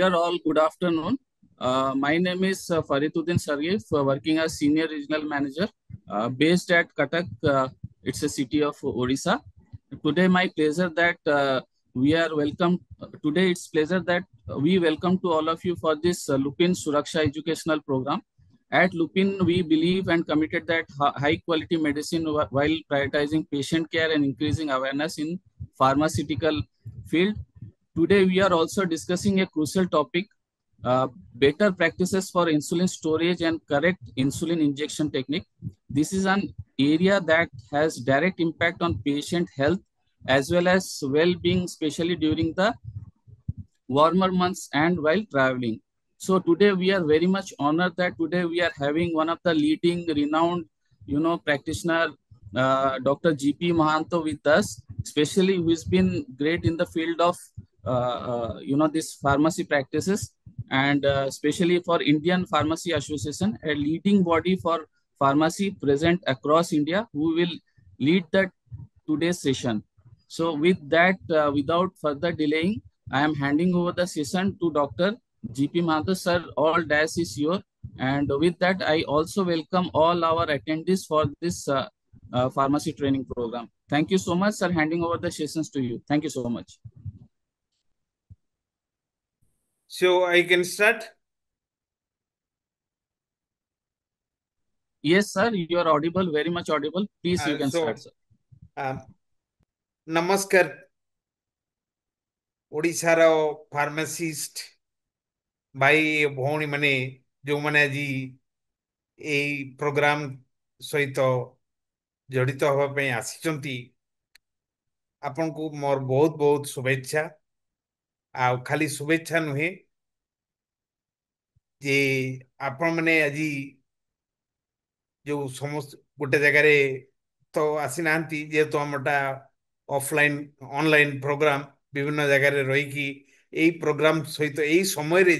dear all, good afternoon. My name is Farituddin Sargif, working as Senior Regional Manager based at Cuttack. It's a city of Odisha. Today, my pleasure that we are welcome. Today, it's pleasure that we welcome to all of you for this Lupin Suraksha educational program. At Lupin, we believe and committed that high quality medicine while prioritizing patient care and increasing awareness in pharmaceutical field. Today, we are also discussing a crucial topic, uh, better practices for insulin storage and correct insulin injection technique. This is an area that has direct impact on patient health as well as well-being, especially during the warmer months and while traveling. So today we are very much honored that today we are having one of the leading renowned, practitioner, Dr. GP Mahanto with us, especially who has been great in the field of, this pharmacy practices and especially for Indian Pharmacy Association, a leading body for pharmacy present across India, who will lead the today's session. So with that, without further delaying, I am handing over the session to Dr. GP Mahato. Sir, all dash is your. And with that, I also welcome all our attendees for this pharmacy training program. Thank you so much, sir. Handing over the sessions to you. Thank you so much. So I can start? Yes, sir. You are audible, very much audible. Please, you can start, sir. नमस्कार ओडिशार pharmacist भाई भौणी माने जो माने आज ए programme सहित जड़ित हवा पे आसिचंती आपन को मोर बहुत बहुत शुभेच्छा आ खाली शुभेच्छा नुहे जे आपन माने आज जो समस्त गोटे जगह तो आसी नांती जेहेतु हमटा ऑफलाइन ऑनलाइन प्रोग्राम विभिन्न जगह रही कि यही प्रोग्राम सहित यही समय रे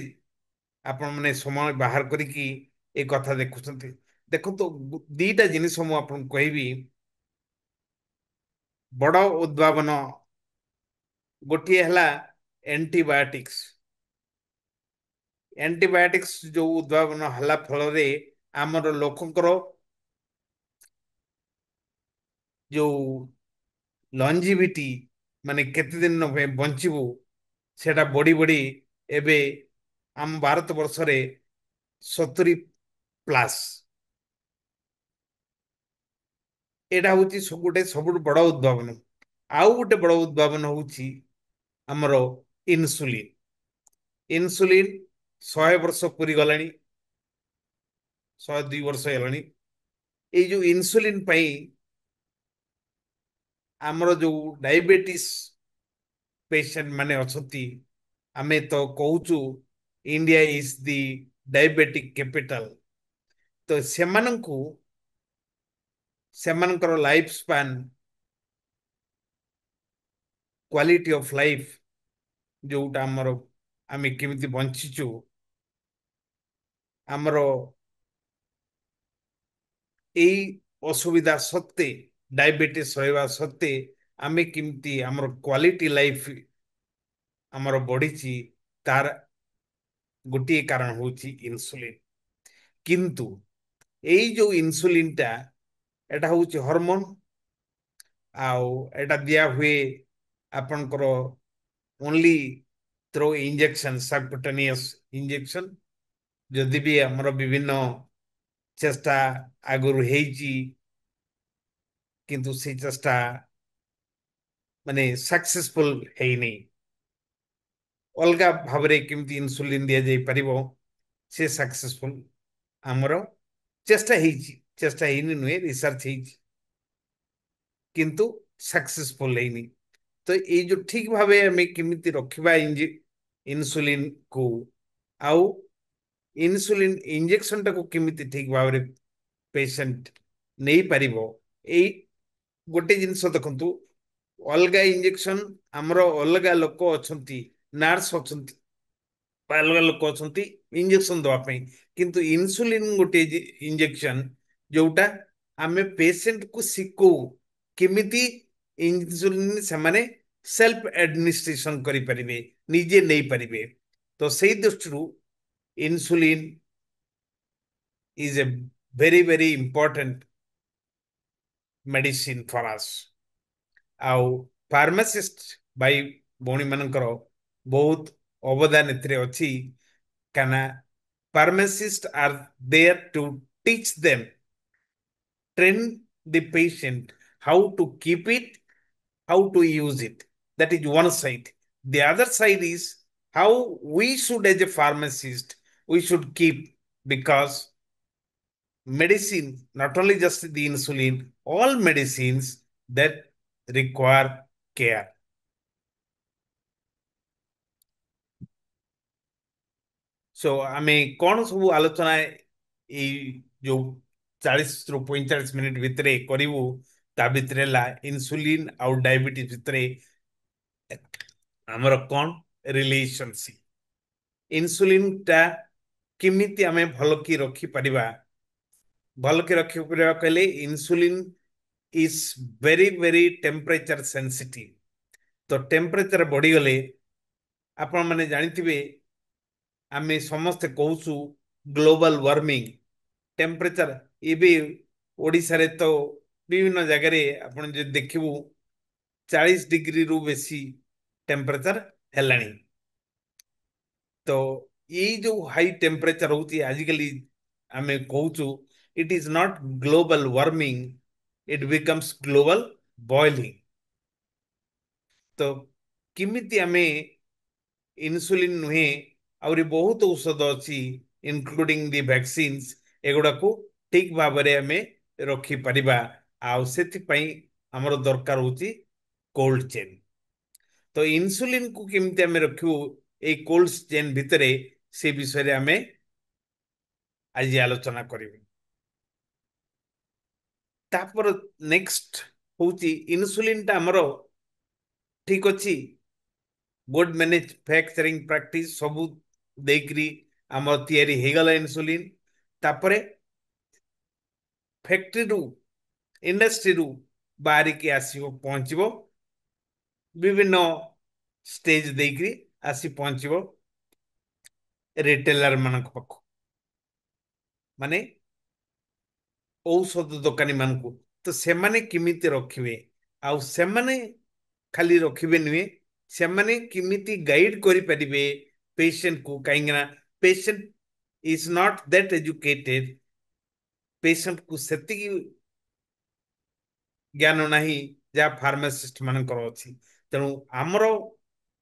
आपण माने समय बाहर करिकी ए कथा देखुछंती देखो तो दीटा जिनिस मु आपन कहबी बड़ उद्भावन गोटे हला एंटीबायोटिक्स एंटीबायोटिक्स जो उद्भावन हला फल रे आमर लोकंकर जो लंजिविटी माने केते दिन बंचबू सेटा बड़ी बड़ी एबे आम भारत वर्ष रे 70 प्लस एटा होची गोटे सब बड़ उद्भावन आउ गोटे बड़ उद्भावन होची हमरो इन्सुलिन इन्सुलिन 100 वर्ष पूरी गलानी 102 वर्ष हेलानी ए जो इन्सुलिन पई हमरो जो डायबिटीज पेशेंट माने अछती आमे तो कहूचु India is the diabetic capital तो सेमानंकु सेमानकर life span quality of life जोटा हमरो आमे केमिति बंचिचु हमरो ए असुविधा सत्ते डायबिटीज रहवा सत्ते आमे केमिति हमरो क्वालिटी लाइफ हमरो बढ़ी तार गोटे कारण होची इन्सुलिन किंतु एई जो इन्सुलिन टा एटा होची हार्मोन आउ एटा दिया हुए आपनकर only through injection subcutaneous injection जदि भी हमर विभिन्न चेष्टा आगुर हेची किंतु से चेष्टा माने सक्सेसफुल हेनी अलगा भावरे केमती इन्सुलिन दिया जाई परिबो से सक्सेसफुल हमरो चेष्टा हेनी नुए रिसर्च हेची किंतु सक्सेसफुल हेनी तो ये जो ठीक भावे हमें केमिति रखिबा इन्सुलिन को आउ इन्सुलिन इंजेक्शन टा को केमिति ठीक भावे पेशेंट नहीं परिबो ए गोटे जिनस देखंतु अलगा इंजेक्शन हमरो अलगा लोक अछंती नर्स अछंती अलगा लोक अछंती इंजेक्शन दवा पई किंतु इन्सुलिन गोटे इंजेक्शन जोटा आमे पेशेंट को सिको केमिति इन्सुलिन से माने सेल्फ एडमिनिस्ट्रेशन करि परिबे निजे नहीं परिबे तो से दृष्टि insulin is a very very important medicine for us आउ फार्मासिस्ट भाई भौणी मानकर बहुत अवदान एथिरे अछि काना pharmacists are there to teach them, train the patient how to keep it, how to use it. That is one side. The other side is how we should, as a pharmacist, we should keep, because medicine, not only just the insulin, all medicines that require care. सो आम कौन सब आलोचना जो 40 ରୁ 45 minute भितर करू ता भितर इन्सुलिन आउ डायबिटीज भितर आमर कौन रिलेशनशिप इन्सुलिन टा किमिति आमे भल की रखी परिबा भल की रखी परिबा कहले insulin is very very temperature sensitive तो टेम्परेचर बढ़ी गले आपण माने जानिथिबे आमे समस्त कहूछु ग्लोबल वार्मिंग टेम्परेचर ये ओडिशा रे तो विभिन्न जगह रे आपण जे देखिबू 40 डिग्री रु बेसी टेम्परेचर हेलानी तो ये जो हाई टेम्परेचर होती आजिकली आमे कहूछु it is not global warming it becomes global boiling तो किमिति आमे इन्सुलिन नुहे आउरी बहुत औषध अच्छी इनक्लूडिंग दी वैक्सीन्स एगुड़ा को ठीक भाव में आमे रखी परिबा आउ सेति पई हमरो दरकार होची कोल्ड चेन तो इन्सुलिन को किमिति आमे रखियो ए कोल्ड चेन भितरे से विषय रे आमे आज आलोचना करिबे तापर नेक्स्ट होची इन्सुलिन ता हमरो ठीक अछि गुड मैन्युफैक्चरिंग प्रैक्टिस सबू देकरी आम तैयारी हो गला इन्सुलिन तापरे फैक्ट्री रु इंडस्ट्री रु बाहर के आसीबो पहुंचबो विभिन्न स्टेज देकरी आसी पहुंचबो रिटेलर मानक पाखो माने औषध दुकानी मानकू तो से माने किमिति रखिबे आउ से माने खाली रखिबे नुहे से माने किमिति गाइड करि परिबे पेशेंट को कहीं patient is not that educated patient को सेति ज्ञान नाही जहाँ फार्मासिस्ट मानकर अछि तेणु आमर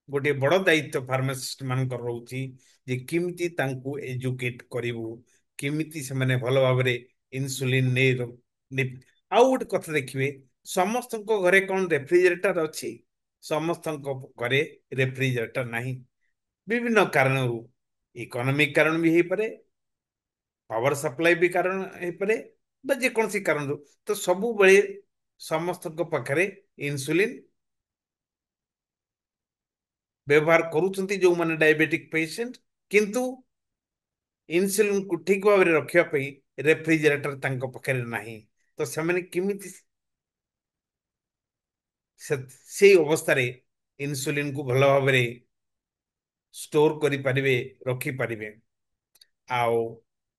गोटे बड़ दायित्व फार्मासिस्ट मानकर रहउछि जे किमिति तांकू एजुकेट करिवु किमिति से माने भल भाव रे इन्सुलिन ने आउ गोटे कथा देखिबे समस्त घरे कौन रेफ्रिजरेटर अछि समस्त घरे रेफ्रिजरेटर नाही विभिन्न कारण इकोनॉमिक कारण भी हो पारे पावर सप्लाई भी कारण हो पारे जेकोसी कारण तो सबु बळे समस्त पाखरे इन्सुलिन व्यवहार करूछंती जो माने डायबिटिक पेशेंट किंतु इन्सुलिन को ठीक भाव में रखिया पई रेफ्रिजरेटर तांको पाखरे नाही तो से माने किमिति से अवस्था रे इन्सुलिन को भल भाव में स्टोर करि परिबे रखी परिबे आओ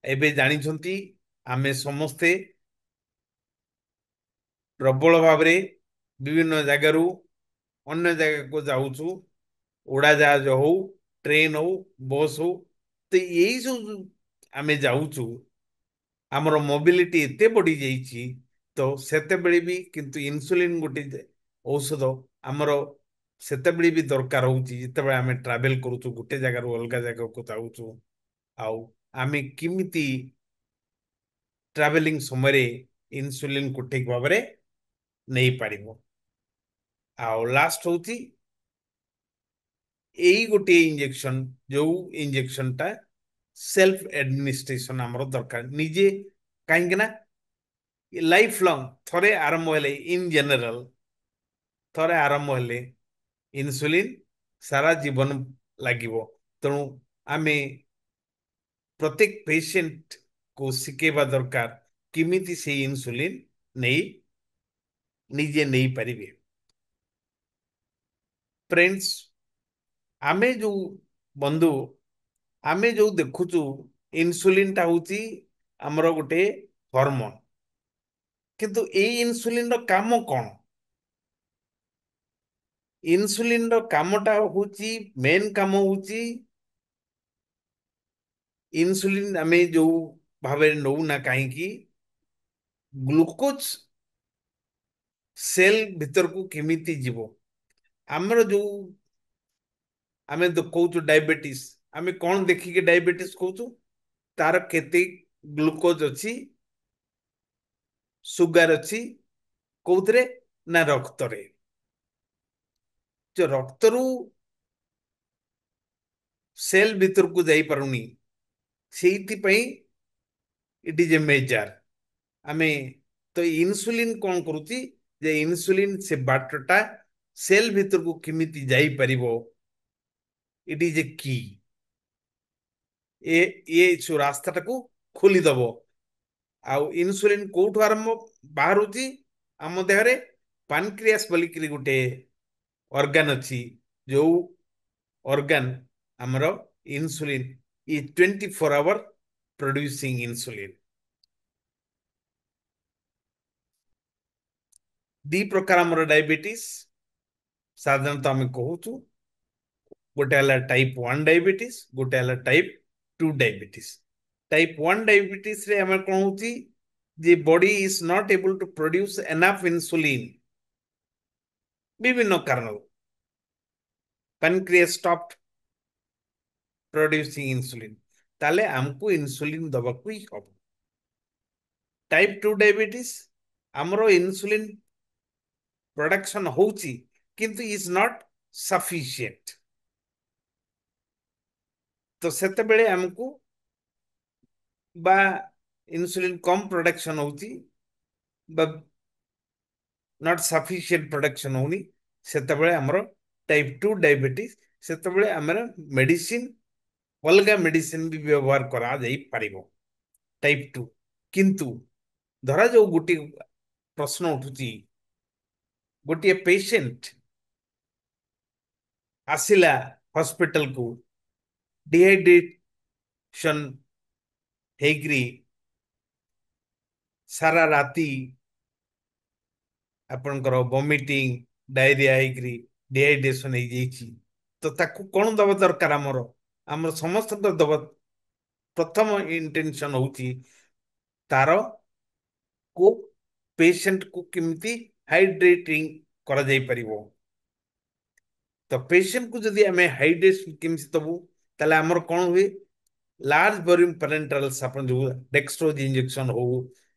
एबे जानिछंती आमे समस्ते प्रबल भाव में विभिन्न जगार अन्य जगह को जाऊँ उड़ाजाहाज हो ट्रेन हो बस हो तो यही सब आम जाऊँ आमर मोबिलिटी एते बढ़ी जाइए तो सेते बेले भी किंतु इन्सुलिन गोटे औषध आमर सेते बेले भी दरकार होची जिते आम ट्रावेल करूँ गोटे जगार अलग जगह को जाऊँ आउ आम किमिति ट्रावेलिंग समय इन्सुलिन को ठीक भाव में नहीं पारिबो आउ लास्ट होची यही गोटे इंजेक्शन जो इंजेक्शन टा सेल्फ एडमिनिस्ट्रेशन आमर दरकार निजे कहीं ना लाइफ लॉन्ग थरे आरंभ हेले इन जनरल थरे आरंभ हेले इन्सुलिन सारा जीवन लागिवो तेणु आमे प्रत्येक पेशेंट को शिखेबा दरकार किमिति से इन्सुलिन नहीं निजे नहीं पारिबे फ्रेंड्स आमे जो बंधु आमे जो देखुचु इन्सुलिन टा होची हमरो गोटे हार्मोन किंतु ए इन्सुलिन रो काम कोन इन्सुलिन रो कामटा होची मेन काम होची इन्सुलिन आमे जो भावे नौ ना काहे की ग्लूकोज सेल भीतर को केमिति जीवो हमरो जो आमे तो कहूचु डायबिटीज आमे कौन देखिके डायबिटीज कहूचु तार केते ग्लूकोज अछि सुगर अछि कोउतरे ना रक्त रे जो रक्त रु सेल भीतर को जाई पारुनी सेइति पई इट इज ए मेजर आमे तो इन्सुलिन कौन करूची जे इन्सुलिन से बाटटा सेल भीतर को केमिति जाई परिबो इट इज ए की ये जो रास्ता को खोली दबो आउ इन्सुलिन कोठु आरंभ बाहरुची आम देहरे पानक्रियास बोलिकी गोटे ऑर्गन अच्छी जो ऑर्गन हमरो इन्सुलिन ई 24 आवर प्रोड्यूसिंग इन्सुलिन दी प्रकार हमरो डायबिटीज साधारणतः आम कहूचु गोटे हला टाइप 1 डायबिटीज गोटे हला टाइप 2 डायबिटीज टाइप 1 डायबिटीज रे हम कोन होची the body is not able to produce enough insulin বিভিন্ন কারণ pancreas stopped producing insulin তাহলে हमको insulin দବାକୁ হি হবে টাইপ 2 ডায়াবেটিস हमरो insulin production होची किंतु is not sufficient तो सेते बेले हमको बा insulin कम प्रोडक्शन होची बा not sufficient production होनी सेते बेले हमरो टाइप 2 डायबिटीज सेते बेले हमर मेडिसिन अलगा मेडिसिन भी व्यवहार करा जाई परिबो टाइप 2 किंतु धरा जो गोटी प्रश्न उठुची गोटी पेशेंट आसिला हॉस्पिटल को डिहाइड्रेशन हेग्री सारा राती आपनकर वॉमिटिंग डायरिया हेग्री डिहाइड्रेशन हे जेची तो ताकू कोन दब दरकार हमर समस्त दब प्रथम इंटेंशन होची तारो को पेशेंट को किमती हाइड्रेटिंग करा जाई परिबो तो पेशेंट को जदि हमें हाइड्रेशन किमती दबु ताले हमर कोन हुए लार्ज वॉल्यूम पेरेंटरल्स अपन जो डेक्स्ट्रोज इंजेक्शन हो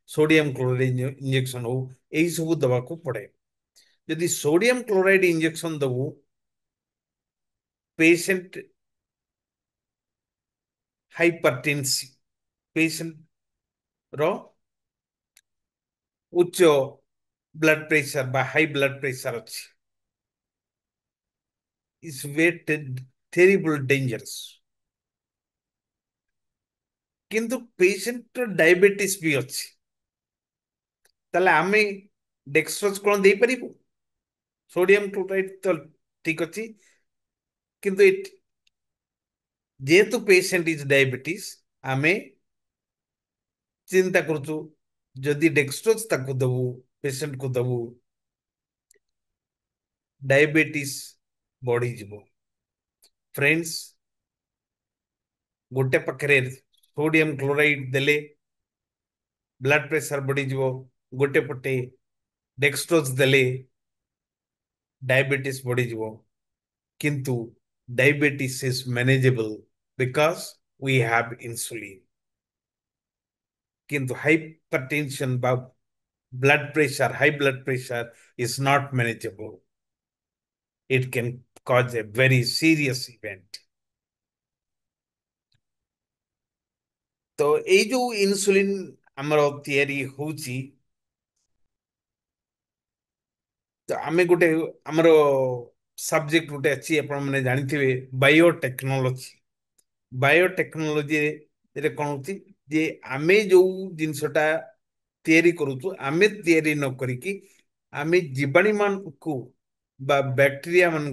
सोडियम क्लोराइड इंजेक्शन हो यही सब दवा को पड़े यदि सोडियम क्लोराइड इंजेक्शन दबु पेशेंट हाइपरटेंसिव पेशेंट रो उच्च ब्लड प्रेशर बा हाई ब्लड प्रेशर अच्छी इज वेट टेरिबल डेंजरस किंतु पेशेंट डायबिटीज भी अच्छी ताले आमे डेक्स्ट्रोज कोन दे परिबो सोडियम क्लोराइड तो ठीक अच्छी किंतु जेहेतु पेशेंट इज डायबिटीज आमे चिंता करचु जदि डेक्स्ट्रोज ताकू दबु पेशेंट को दबु डायबिटीज बढ़ी जीवो फ्रेंड्स गोटे पाखरे सोडियम क्लोराइड देले ब्लड प्रेशर बढ़ी जीवो गोटे पटे डेक्स्ट्रोज देले डायबिटीज बढ़ी जीवो किंतु diabetes is manageable because we have insulin किंतु हाइपरटेंशन बा blood pressure high blood pressure is not manageable it can cause a very serious event तो ए जो इंसुलिन हमरो तयारी होची तो आमे गोटे हमरो सब्जेक्ट गोटे अछि अपन माने जानिथिबे बायोटेक्नोलॉजी रे कोन होची जे आमे जो जिंसटा तयारी करूछु आमे तयारी न करिकी आमे जीवाणु मान को बा बैक्टीरिया मान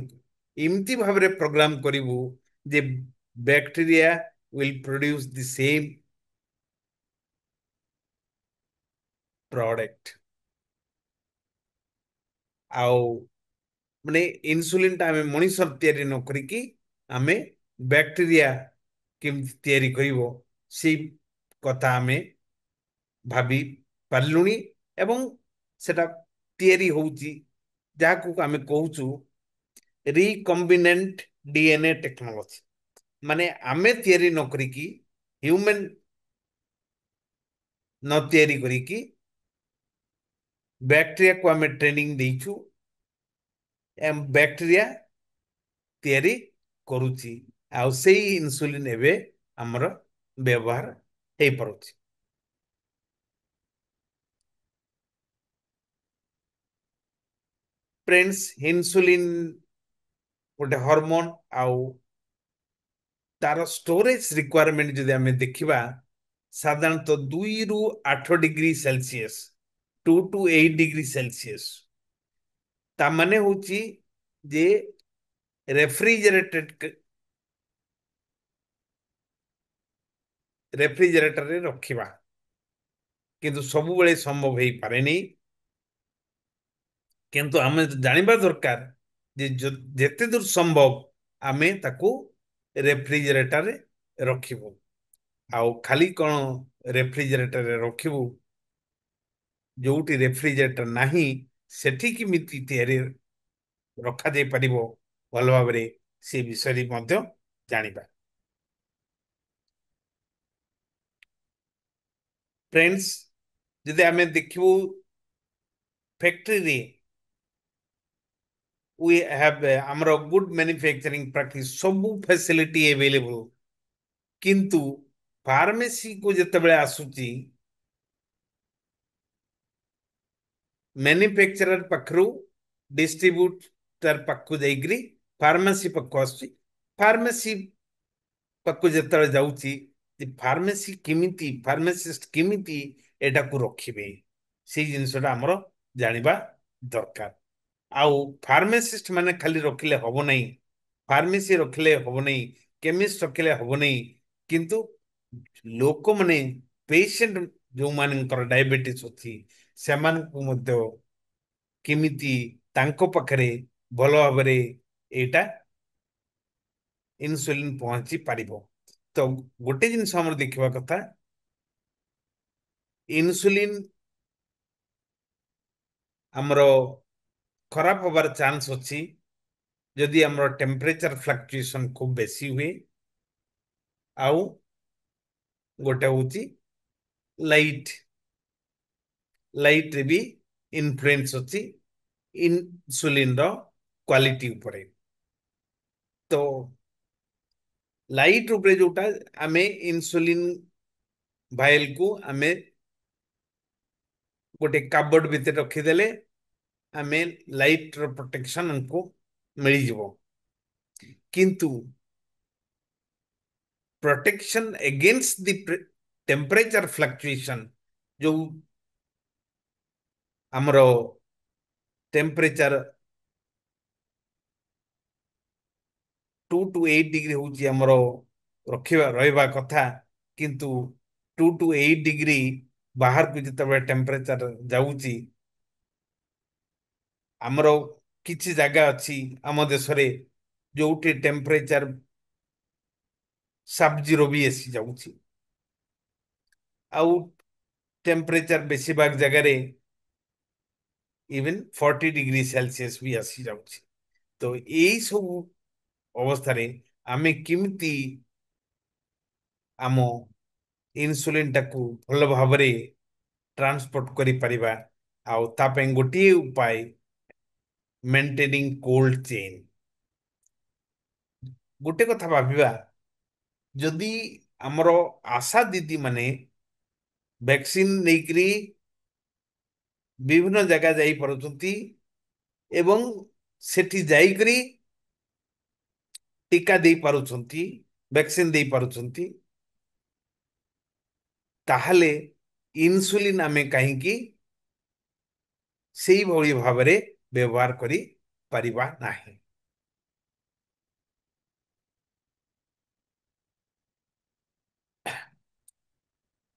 इमती भाबरे प्रोग्राम करिवु जे bacteria will produce the same product. ଆଉ ମାନେ ଇନସୁଲିନ୍ ଟା ଆମେ ମଣିଷ ତିଆରି ନ କରିକି ଆମେ ବ୍ୟାକ୍ଟେରିଆ କେମିତି ତିଆରି କରିବ ସେଇ କଥା ଆମେ ଭାବି ପାରିଲୁଣି ଏବଂ ସେଟା ତିଆରି ହଉଛି ଯାହାକୁ ଆମେ କହୁଛୁ ରିକମ୍ବିନେଣ୍ଟ DNA ଟେକ୍ନୋଲୋଜି। ମାନେ ଆମେ ତିଆରି ନ କରିକି ହ୍ୟୁମାନ୍ ନ ତିଆରି କରିକି ବ୍ୟାକ୍ଟେରିଆକୁ ଆମେ ଟ୍ରେନିଂ ଦେଇଛୁ ବ୍ୟାକ୍ଟେରିଆ ତିଆରି କରୁଛି ଆଉ ସେଇ ଇନସୁଲିନ୍ ଏବେ ଆମର ବ୍ୟବହାର ହେଇପାରୁଛି। फ्रेंड्स इनसुलिन गोटे हार्मोन आउ तार स्टोरेज रिक्वायरमेंट जदि आमे देखिबा साधारणतः 2 रु 8 degree Celsius 2 to 8 degree Celsius ता माने होची जे रेफ्रिजरेटर रे रखिबा किंतु सब बेले संभव हेई पारे नहीं किंतु आमे जानिबा दरकार जे जेते दूर संभव आमे ताकू रेफ्रिजरेटर रे रखिबो आउ खाली कोन रेफ्रिजरेटर रे रखिबो जोटी रेफ्रिजरेटर नाही सेठी किमिति तयारी रखा जाई परिबो भल भाबरे से विषय मध्य जानिबा। फ्रेंड्स जदि आमे देखिबो फैक्ट्री रे we have amro good manufacturing practice सब facility available किंतु फार्मेसी को जते बेले आसुची manufacturer पखरु distributor Pakku जाइग्री pharmacy Pakku आसुची फार्मेसी पक्कु जते बेले जाउची फार्मेसी किमिति फार्मासिस्ट किमिति एटा को रखिबे से जिंसटा हमरो जानिबा दरकार आउ फार्मासिस्ट माने खाली रखिले हबो नै फार्मेसी रखिले हबो नै केमिस्ट रखिले हबो नै किंतु लोक माने पेशेंट जो मानकर डायबिटीज अछि सेमान को मध्य किमिति तांको पखरे भलो भाबरे एटा इनसुलिन पहुंची पारिबो। तो गोटे जिनस हमर देखिबा कथा इनसुलिन हमरो खराब होबार चांस अछि यदि हमरो टेम्परेचर फ्लक्चुएशन खूब बेसी हुए आउ गोटे होची लाइट रे भी इन्फ्लुएंस अछि इनसुलिन रो क्वालिटी ऊपर तो लाइट ऊपर जोटा आमे इनसुलिन भाइल को आमे गोटे काबोर्ड भीतर रखी देले आमे लाइट रो प्रोटेक्शन हमको मिल जिवो किंतु protection against the temperature fluctuation जो हमरो टेम्परेचर 2 टू 8 डिग्री होची हमरो रखिबा रहइबा कथा किंतु 2 टू 8 डिग्री बाहर को जतबे टेम्परेचर जाउची हमरो किछि जगह अछि हम देश रे जोठी टेम्परेचर सब जीरो भी एसी जाउची आउ टेम्परेचर बेसी भाग जगह रे इवन 40 डिग्री सेल्सियस भी आसी जाउची तो एई सब अवस्था रे आमे किमती आमो इनसुलिन टाकू भल भाबरे ट्रांसपोर्ट करि परिबा आउ तापे गोटे उपाय मेंटेनिंग कोल्ड चेन गोटे कथा भाबिबा जदि हमरो आशा दीदी माने वैक्सीन नेकरी विभिन्न जगह जाई परुचंती एवं सेठी जाईकरी टीका दे पारुचंती वैक्सीन दे पारुचंती ताहले इनसुलिन आमे कहीं की सेही भली भाबरे व्यवहार करी परिबा नाही।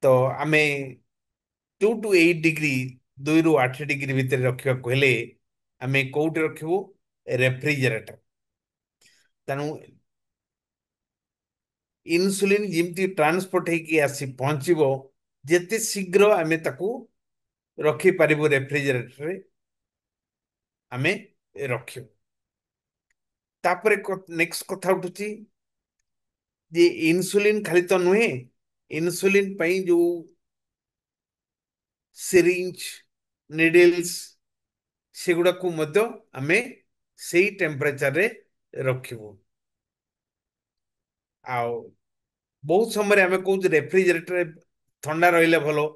तो आमे 2 to 8 डिग्री 2 ରୁ 8 डिग्री भितर रखा कहले आमे कोउटे रखिबो रेफ्रिजरेटर तेणु इन्सुलिन जिमती ट्रांसपोर्ट होगी आसी पहुंचबो जेते शीघ्र आमे ताकू रखी पारिबो रेफ्रिजरेटर रे आमे रखियो तापरे नेक्स्ट कथा उठुची जे इन्सुलिन खाली तो नुहे इन्सुलिन पई जो सिरिंज निडल्स सेगुड़ा को मध्य आमे सेही टेम्परेचर रे रखिबो आउ बहुत समय आमे कहू रेफ्रिजरेटर ठंडा रहिले भलो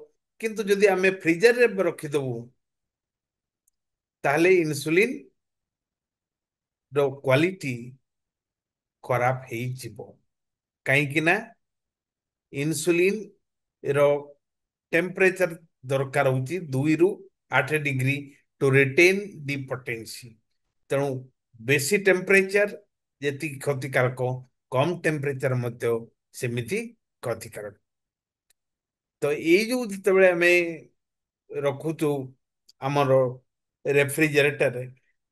किंतु जदि आमे फ्रीजर रे रखिदबु ताहले इन्सुलिन रो क्वालिटी खराब हेई जिवो काहे कि ना इन्सुलिन रो टेम्परेचर दरकार होची 2 ରୁ 8 degree to retain the potency तेणु बेसी टेम्परेचर जेति क्षतिकारक कम टेम्परेचर मध्य सेमिति क्षतिकारक तो ये जो जितेबाला आम रखुचु आमर रेफ्रिजरेटर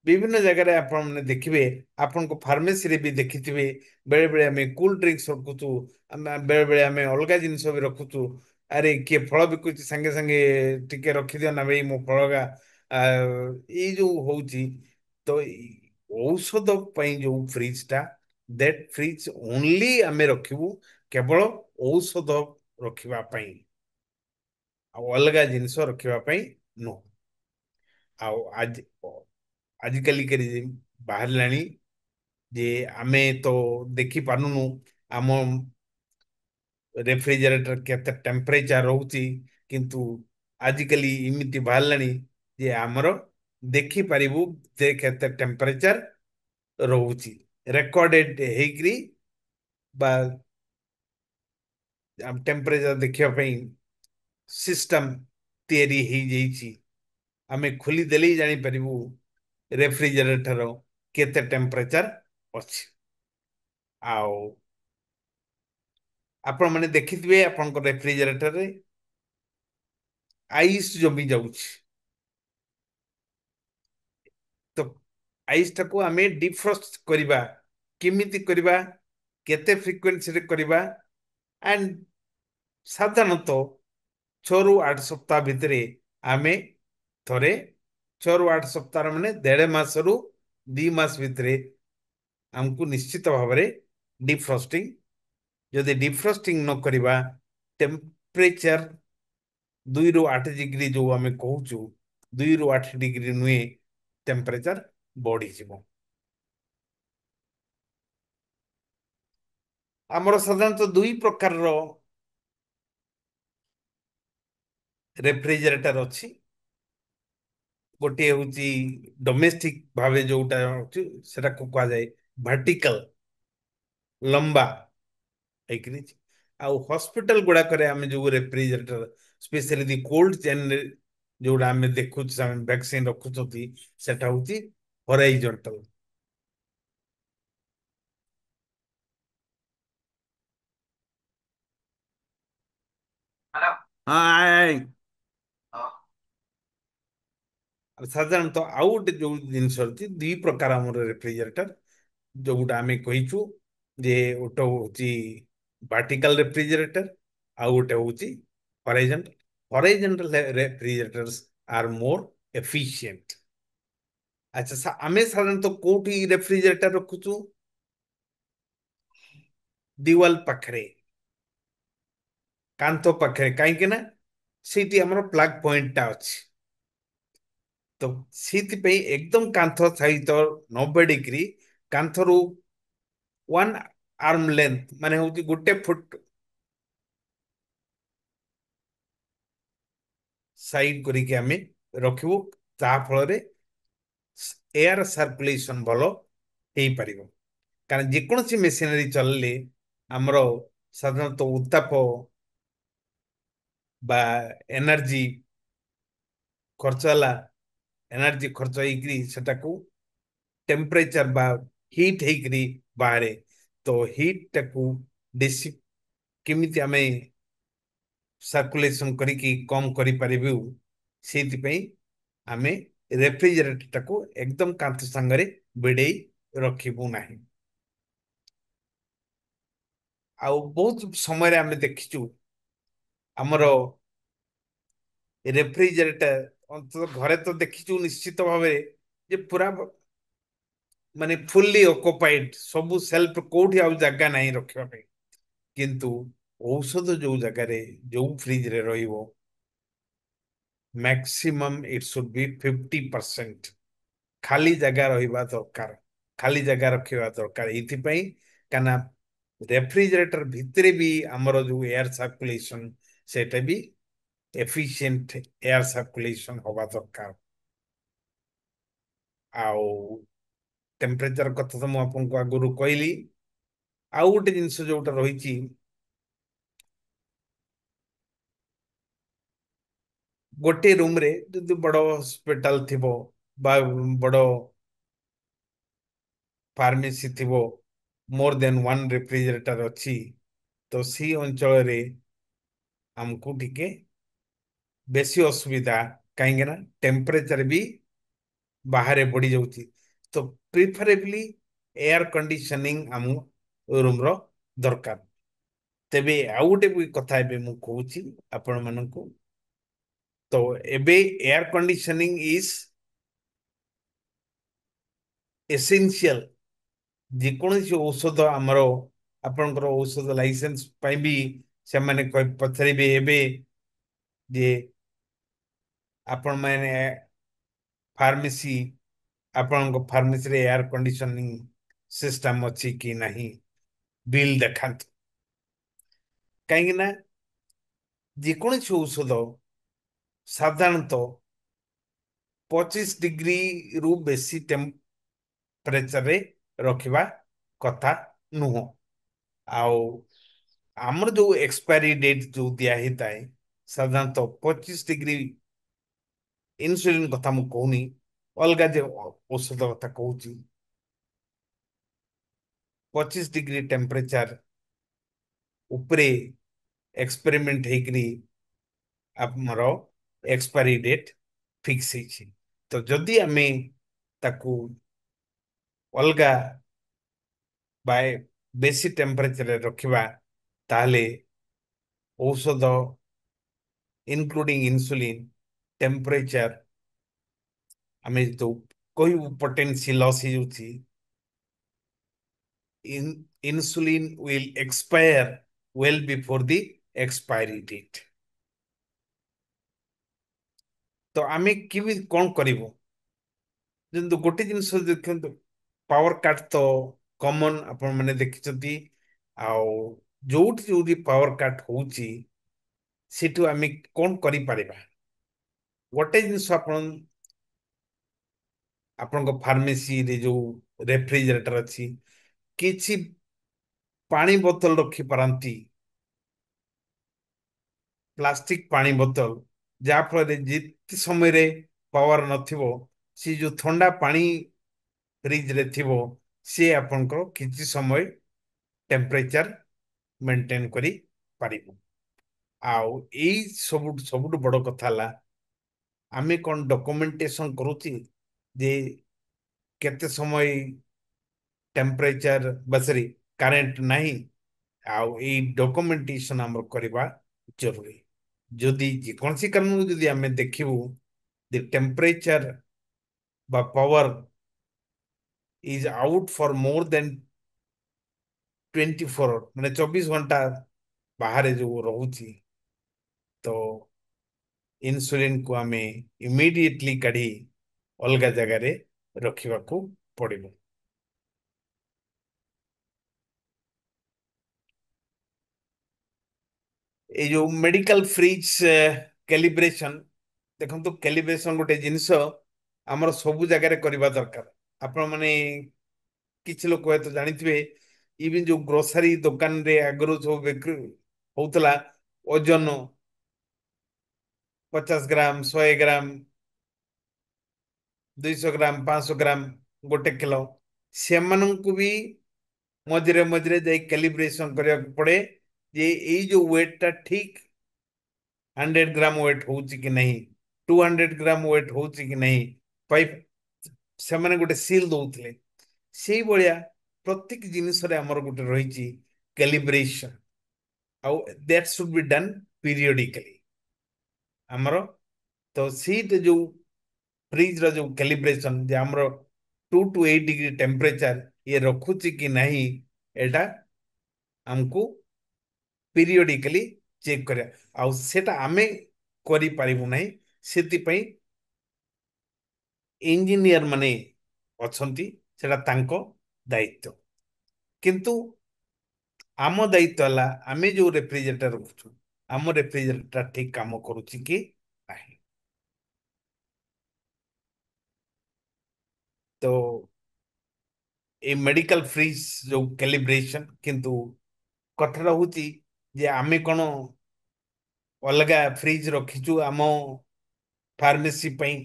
विभिन्न जगह आपने देखिए आपण को फार्मेसी रे भी देखिथे बेले बेले आम कूल ड्रिंक्स रखुचु बेले बेले आम अलग जिनस भी रखुचु अरे किए फल बिकुची संगे संगे टिके रखी दियो ना भाई मो फलगा ये जो होची तो औषध पई जो फ्रिज टा दैट फ्रिज ओनली आम रखिबू केवल औषध रखिबा पई अलग जिनस रखापी नुह आज आजिकल बाहर लानी जे आमे तो देखी पानुनु आम रेफ्रिजरेटर केते टेम्परेचर रोची किंतु आजिकल इमिति बाहर लानी जे आमर देखी पारिबु जे केते टेम्परेचर रोची रेकॉर्डेड हेग्री बा टेम्परेचर देखिया पई सिस्टम तैयारी हो जाइए आमे खोली देले ही जानी परिबु रेफ्रिजरेटर केते टेम्परेचर अछि आओ आपण माने देखिथिबे आपण को रेफ्रिजरेटर रे आइस जमी जाउछि तो आइस टाको आमे डिफ्रॉस्ट करिबा किमिति करिबा केते फ्रीक्वेंसी रे करिबा एंड साधारणतः 6 ରୁ 8 सप्ताह भितरे आमे थरे 6 ରୁ 8 सप्ताह माने 1.5 मास रु 2 मास भितरे हमको निश्चित भाव में डिफ्रॉस्टिंग जदि डिफ्रॉस्टिंग न करिबा टेम्परेचर 2 ରୁ 8 डिग्री जो आमे कहूचु 2 ରୁ 8 डिग्री नुए टेम्परेचर बढ़ी जीवो आमर साधारणतः 2 प्रकार रो रेफ्रिजरेटर अच्छी गोटे हूँ डोमेस्टिक भावे जोटा सेटा को कहा जाए वर्टिकल लंबा आउ हॉस्पिटल गुड़ा करे आमे जो refrigerator specially the cold chain जोड़ा आमे देखु वैक्सीन रखुचती सेटा हूँ हॉरिजॉन्टल हाँ साधारणतः आउ गोटे जो जिनस अच्छी 2 प्रकार आम रेफ्रिजरेटर जो गोटे आम कहीचु जे गोटे हूँ वर्टिकल रेफ्रिजरेटर आउ गोटे हूँ horizontal horizontal refrigerators are more efficient अच्छा आमे साधारणतः कोठी रेफ्रिजरेटर रखुचु दीवाल पाखरे कांथ पाखरे कहीं ना सीटी हमर प्लग पॉइंट टा अछि तो सीति एकदम कांथ सहित 90 डिग्री कांथरू 1 आर्म लेंथ माने हूँ गोटे फुट साइड करिके आमे रखिबू ता फल एयर सर्कुलेशन भल हो पारिबो कारण जेकोसी मेसिनरी चलले आमर साधारणतः उत्ताप बा एनर्जी खर्च है एनर्जी खर्च हो टेम्परेचर बा हीट होकरी बाहर तो हीट टाकू डिसी केमिति आमे सर्कुलेशन करिकी कम करि परिबु सेति आमे रेफ्रिजरेटर टाको एकदम कांथ संगरे बेडेई रखिबु नाही आउ बहुत समय आमे देखिचु हमरो रेफ्रिजरेटर घरे तो देखिचु निश्चित भावे जे पूरा माने फुल्ली ऑक्युपाइड सब सेल्फ कोठी आ जगह नहीं रखिबा पे किंतु औषध जो जगह रे जो फ्रिज रे रहिबो मैक्सिमम इट शुड बी 50% खाली जगह रहिबा दरकार खाली जगह रखिबा दरकार इथिपई काना रेफ्रिजरेटर भितरे भी हमरो जो एयर सर्कुलेशन सेटा भी एफिशिएंट एयर सर्कुलेशन होबा दरकार आउ टेम्परेचर कथा तो मु आपन को आगुरु कहली आउ गोटे जिनस जोटा रही गोटे रूम रे जदि बड़ हॉस्पिटल थिबो बा बड़ फार्मेसी थिबो मोर देन वन रेफ्रिजरेटर अच्छी तो सी अंचल रे हमको टिके बेसी असुविधा कहीं ना टेम्परेचर भी बाहर बढ़ी जाऊँगी तो प्रिफरेबली एयर कंडीशनिंग आम रूम रो दरकार तेबे आउ गोटे भी कथा एबे मु कहूची आपण मानकु तो एबे एयर कंडीशनिंग इज एसेंशियल जेकोसी औषध आमर आपणकर औषध लाइसेंस भी से माने पचारे एबे जे आपण मैंने फार्मेसी आपण फार्मेसी रे एयर कंडीशनिंग सिस्टम अच्छी कि नहीं बिल देखा कहीं ना जेकोसी औषध साधारणतः 25 डिग्री रु बेसी टेम्परेचर रे रखिबा कथा नुह आउ आमर जो एक्सपायरी डेट जो दिया होता है साधारणतः 25 डिग्री इन्सुलिन कथा मु कहूनी अलग जे औषध कथा कहूची 25 डिग्री टेम्परेचर उपरे एक्सपेरिमेंट हेकरी आमर एक्सपायरी डेट फिक्स है तो जदि आमे ताकू अलग बाय बेसी टेम्परेचर रखिबा ताहले औषध इनक्लूडिंग इंसुलिन टेम्परेचर आमे तो कोई पोटेंसी लॉस ही होती insulin will expire well before the expiry date तो आमे किबि कोन करिवो जंतु गोटे जिंस देखंतु पावर कट तो कॉमन अपन माने देखिचंती आउ जोठी जोठी पावर कट होउची सेटु आमे कोन करि पारिबा गोटे जिंस अपन अपन को फार्मेसी रे जो रेफ्रिजरेटर अछि किछि पानी बोतल रखी पारंती प्लास्टिक पानी बोतल जहाँ फल जिते समय रे पावर नथिबो सी जो ठंडा पानी फ्रिज रे थिबो सी आपनकर किछि समय टेम्परेचर मेंटेन करी पारिबो आउ एई सबुठ बड़ कथा ला आमे कोन डॉक्यूमेंटेशन करूची जे केते समय टेम्परेचर बसरी करेंट नहीं आउ एई डॉक्यूमेंटेशन हमर करबा जरूरी जदि जेकोसी कारण जदि आमे देखिबू द टेम्परेचर बा power is out for more than 24 माने 24 घंटा बाहर जो रहुची तो इन्सुलिन को आमे इमीडिएटली काढी अलग जगह रे रखिबा को पड़िबो ए जो मेडिकल फ्रिज कैलिब्रेशन देखो तो कैलिब्रेशन गोटे जिनस आमर सब जगह करवा दरकार आपण माने किछि लोक तो जानिथिबे इवन जो ग्रोसरी दुकान रे आगरो सब बिक्री होतला ओजन 50 ग्राम 100 ग्राम 200 ग्राम 500 ग्राम गोटे किलो से भी मझे मझे जाई कैलिब्रेशन करिया पड़े जे जो वेट टा ठीक 100 ग्राम वेट होउची कि नहीं 200 ग्राम वेट होउची कि नहीं पाइप से माने गोटे सील दउथले सेही भलिया प्रत्येक जिनिस रे हमर गोटे रहिची कैलिब्रेशन आउ that should be done periodically हमर तो सीट जो फ्रिज रो जो कैलिब्रेशन जे हमर 2 to 8 डिग्री टेम्परेचर ये रखुची कि नहीं एटा हमको पीरियडिकली चेक करिया आउ सेटा आमे करि पारिबु नाही सेति पई इंजीनियर माने अछंती सेटा तांको दायित्व किंतु आम दायित्व हला आमे जो रेफ्रिजरेटर रखुछु आम रेफ्रिजरेटर ठीक काम करूची कि नाही तो ए मेडिकल फ्रिज जो कैलिब्रेशन किंतु कथा होची जे आमे कोन अलगा फ्रिज रखिछु आम फार्मेसी पई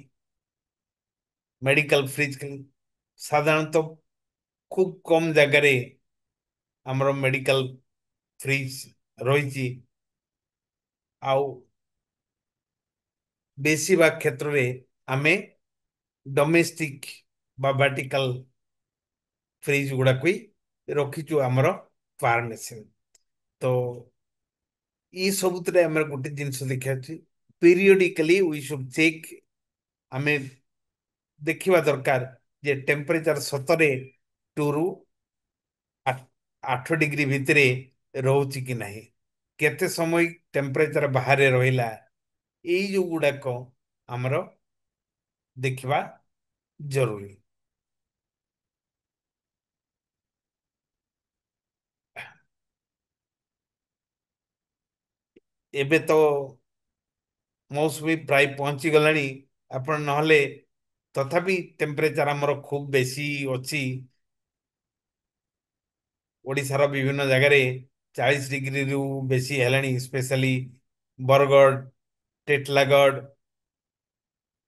मेडिकल फ्रिज साधारणतः खूब कम जगह ଆମର ମେଡିକାଲ ଫ୍ରିଜ ରହିଛି ଆଉ ବେଶିରଭାଗ କ୍ଷେତ୍ରରେ ଆମେ ଡୋମେଷ୍ଟିକ ବା ଭାର୍ଟିକାଲ ଫ୍ରିଜ ଗୁଡାକୁ ରଖିଛୁ ଆମର ଫାର୍ମେସି ତ ଇ ସବୁଥିରେ ଆମର ଗୋଟେ ଜିନିଷ ଦେଖିଆଛି ପିରିୟଡିକାଲି वी शुड चेक ଆମେ ଦେଖିବା ଦରକାର ଯେ ଟେମ୍ପରେଚର ସତରେ 2 ରୁ 8 डिग्री ଭିତରେ ରହୁଛି କି ନାହିଁ କେତେ ସମୟ ଟେମ୍ପରେଚର ବାହାରେ ରହିଲା ଏଇ ଯୋଉ ଗୁଡାକ ଆମର ଦେଖିବା ଜରୁରୀ ଏବେ ତ ମୌସୁମୀ ପ୍ରାୟ ପହଞ୍ଚି ଗଲାଣି ଆପଣ ନହେଲେ ତଥାପି ଟେମ୍ପରେଚର ଆମର ଖୁବ ବେଶୀ ଅଛି ଓଡ଼ିଶାର ବିଭିନ୍ନ ଜାଗାରେ 40 डिग्रीରୁ ବେଶୀ ହେଲାଣି ସ୍ପେଶାଲି ବରଗଡ଼ ଟିଟଲାଗଡ଼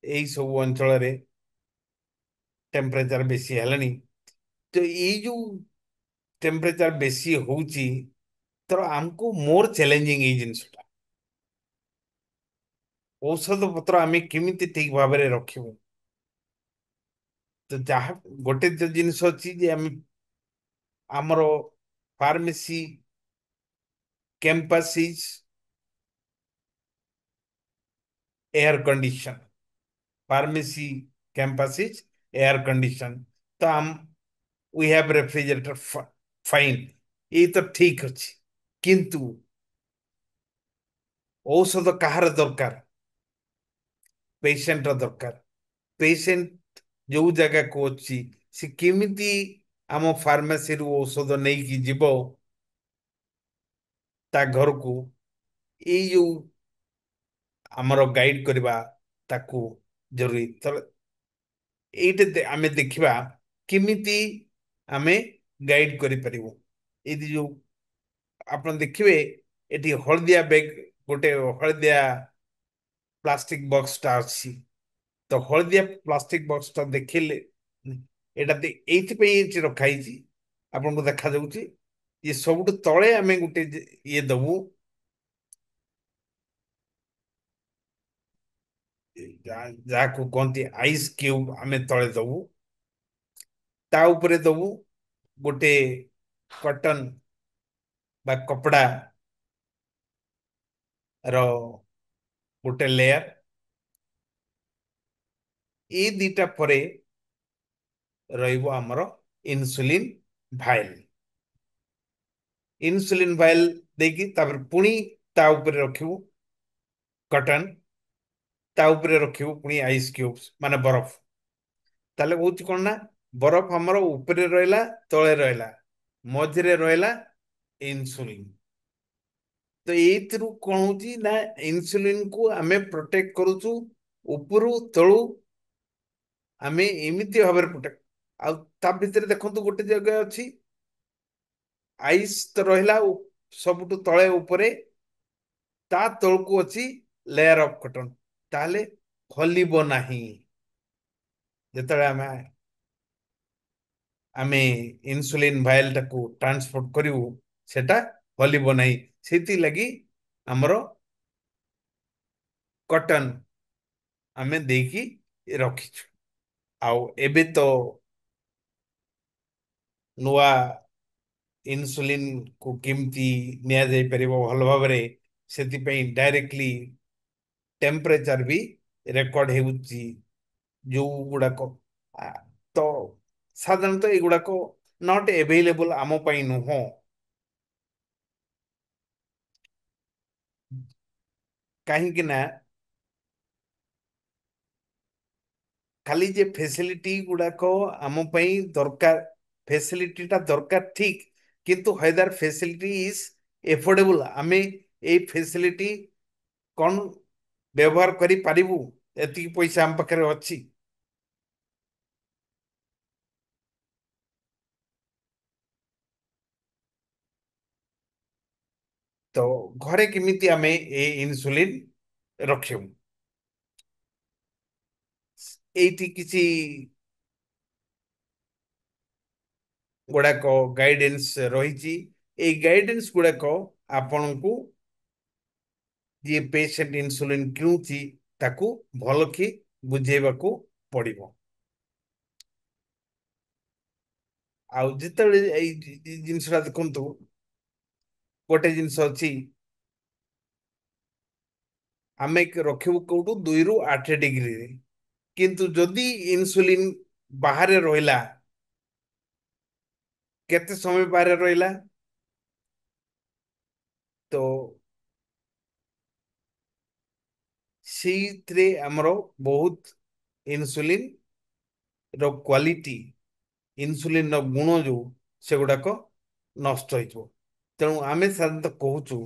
ଏଇ ସବୁ ଅଞ୍ଚଳରେ ଟେମ୍ପରେଚର ବେଶୀ ହେଲାଣି ତ ଏଇ ଯୋଉ ଟେମ୍ପରେଚର ବେଶୀ ହଉଛି ତ ଆମକୁ ମୋर ଚ୍ୟାଲେଞ୍ଜିଂ ଏଇ ଜିନିଷଟା ଔଷଧ ପତ୍ର ଆମେ କେମିତି ଠିକ ଭାବରେ ରଖିବୁ ତ ଯାହା ଗୋଟେ ଜିନିଷ ଅଛି ଯେ ଆମେ ଆମର ଫାର୍ମେସି campus is air condition pharmacy campus is air condition तो हम we have refrigerator fine ये तो ठीक अछि किंतु औषध काହାର दरकार पेशेंट ର ଦରକାର पेशेंट ଯୋଉ ଜାଗାକୁ ଅଛି ସେ କେମିତି ଆମ ଫାର୍ମାସିରୁ ଔଷଧ ନେଇକି ଯିବ ତା ଘରକୁ ଏଇ ଯୋଉ ଆମର ଗାଇଡ କରିବା ତାକୁ ଜରୁରୀ ତ ଏଇଟା ଆମେ ଦେଖିବା କେମିତି ଆମେ ଗାଇଡ କରିପାରିବୁ ଏଇ ଯୋଉ ଆପଣ ଦେଖିବେ ଏଠି ହଳଦିଆ ବେଗ ଗୋଟେ ହଳଦିଆ ପ୍ଲାଷ୍ଟିକ ବକ୍ସଟା ଅଛି ତ ହଳଦିଆ ପ୍ଲାଷ୍ଟିକ ବକ୍ସଟା ଦେଖିଲେ ଏଇଟା ଏଇଥିପାଇଁ ଏଠି ରଖା ହେଇଛି ଆପଣଙ୍କୁ ଦେଖାଯାଉଛି ଇଏ ସବୁଠୁ ତଳେ ଆମେ ଗୋଟେ ଇଏ ଦବୁ ଯାହାକୁ କହନ୍ତି ଆଇସ୍ କ୍ୟୁବ ଆମେ ତଳେ ଦବୁ ତା ଉପରେ ଦବୁ ଗୋଟେ କଟନ ବା କପଡା ର ଗୋଟେ ଲେୟାର ଏଇ ଦିଟା ପରେ ରହିବ ଆମର ଇନସୁଲିନ ଭାଇଲ ଇନସୁଲିନ ଭାଇଲ ଦେଇକି ତାପରେ ପୁଣି ତା ଉପରେ ରଖିବୁ କଟନ ତା ଉପରେ ରଖିବୁ ପୁଣି ଆଇସ୍ କ୍ୟୁବ୍ସ ମାନେ ବରଫ ତାହେଲେ ହଉଛି କଣ ନା ବରଫ ଆମର ଉପରେ ରହିଲା ତଳେ ରହିଲା ମଝିରେ ରହିଲା ଇନସୁଲିନ ତ ଏଇଥିରୁ କଣ ହଉଛି ନା ଇନସୁଲିନକୁ ଆମେ ପ୍ରୋଟେକ୍ଟ କରୁଛୁ ଉପରୁ ତଳୁ ଆମେ ଏମିତି ଭାବରେ ପ୍ରୋଟେକ୍ଟ ଆଉ ତା ଭିତରେ ଦେଖନ୍ତୁ ଗୋଟେ ଜାଗା ଅଛି ଆଇସ୍ ତ ରହିଲା ସବୁଠୁ ତଳେ ଉପରେ ତା ତଳକୁ ଅଛି ଲେୟାର ଅଫ କଟନ ତାହେଲେ ହଲିବ ନାହିଁ ଯେତେବେଳେ ଆମେ ଆମେ ଇନସୁଲିନ ଭାଇଲଟାକୁ ଟ୍ରାନ୍ସପୋର୍ଟ କରିବୁ ସେଟା ହଲିବ ନାହିଁ ସେଥିଲାଗି ଆମର କଟନ ଆମେ ଦେଇକି ରଖିଛୁ। ଆଉ ଏବେ ତ ନୂଆ ଇନସୁଲିନ୍ କୁ କେମିତି ନିଆଯାଇପାରିବ ଭଲ ଭାବରେ, ସେଥିପାଇଁ ଡାଇରେକ୍ଟଲି ଟେମ୍ପରେଚର ବି ରେକର୍ଡ ହେଉଛି ଯୋଉ ଗୁଡ଼ାକ। ଆ, ତ ସାଧାରଣତଃ ଏଗୁଡ଼ାକ ନଟ୍ ଏଭେଲେବୁଲ୍ ଆମ ପାଇଁ ନୁହଁ। କାହିଁକି ନା ଖାଲି ଯେ ଫେସିଲିଟି ଗୁଡ଼ାକ ଆମ ପାଇଁ ଦରକାର, ଫେସିଲିଟିଟା ଦରକାର ଠିକ୍, କିନ୍ତୁ ହଇଦାର ଫେସିଲିଟି ଇଜ୍ ଏଫୋର୍ଡେବୁଲ୍। ଆମେ ଏଇ ଫେସିଲିଟି କ'ଣ ବ୍ୟବହାର କରିପାରିବୁ, ଏତିକି ପଇସା ଆମ ପାଖରେ ଅଛି। ତ ଘରେ କେମିତି ଆମେ ଏ ଇନସୁଲିନ୍ ରଖିବୁ, ଏଇଠି କିଛି ଗୁଡ଼ାକ ଗାଇଡେନ୍ସ ରହିଛି। ଏଇ ଗାଇଡେନ୍ସ ଗୁଡ଼ାକ ଆପଣଙ୍କୁ ଯିଏ ପେସେଣ୍ଟ ଇନସୁଲିନ୍ କିଣୁଛି ତାକୁ ଭଲ କି ବୁଝେଇବାକୁ ପଡ଼ିବ। ଆଉ ଯେତେବେଳେ ଏଇ ଜିନିଷଟା ଦେଖନ୍ତୁ, ଗୋଟେ ଜିନିଷ ଅଛି, ଆମେ ରଖିବୁ କୋଉଠୁ 2 ରୁ 8 ଡିଗ୍ରୀରେ, କିନ୍ତୁ ଯଦି ଇନସୁଲିନ୍ ବାହାରେ ରହିଲା, କେତେ ସମୟ ବାହାରେ ରହିଲା, ତ ସେଇଥିରେ ଆମର ବହୁତ ଇନସୁଲିନ୍ ର କ୍ୱାଲିଟି, ଇନସୁଲିନ୍ ର ଗୁଣ ଯୋଉ ସେଗୁଡାକ ନଷ୍ଟ ହେଇଯିବ। ତେଣୁ ଆମେ ସାଧାରଣତଃ କହୁଛୁ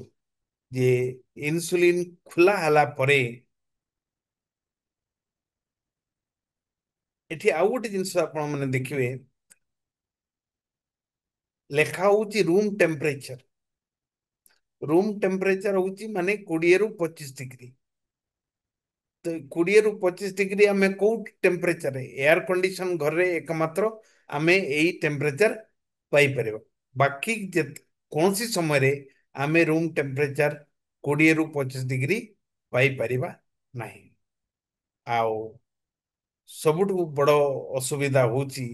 ଯେ ଇନସୁଲିନ୍ ଖୋଲା ହେଲା ପରେ ଏଠି ଆଉ ଗୋଟେ ଜିନିଷ ଆପଣ ମାନେ ଦେଖିବେ, ଲେଖା ହଉଛି ରୁମ୍ ଟେମ୍ପରେଚର। ରୁମ୍ ଟେମ୍ପରେଚର ହଉଛି ମାନେ 20 ରୁ 25 ଡିଗ୍ରୀ। ତ 20 ରୁ 25 ଡିଗ୍ରୀ ଆମେ କୋଉ ଟେମ୍ପରେଚର, ଏୟାର କଣ୍ଡିସନ ଘରେ ଏକମାତ୍ର ଆମେ ଏଇ ଟେମ୍ପରେଚର ପାଇପାରିବା। ବାକି କୌଣସି ସମୟରେ ଆମେ ରୁମ୍ ଟେମ୍ପରେଚର 20 ରୁ 25 ଡିଗ୍ରୀ ପାଇପାରିବା ନାହିଁ। ଆଉ ସବୁଠୁ ବଡ଼ ଅସୁବିଧା ହଉଛି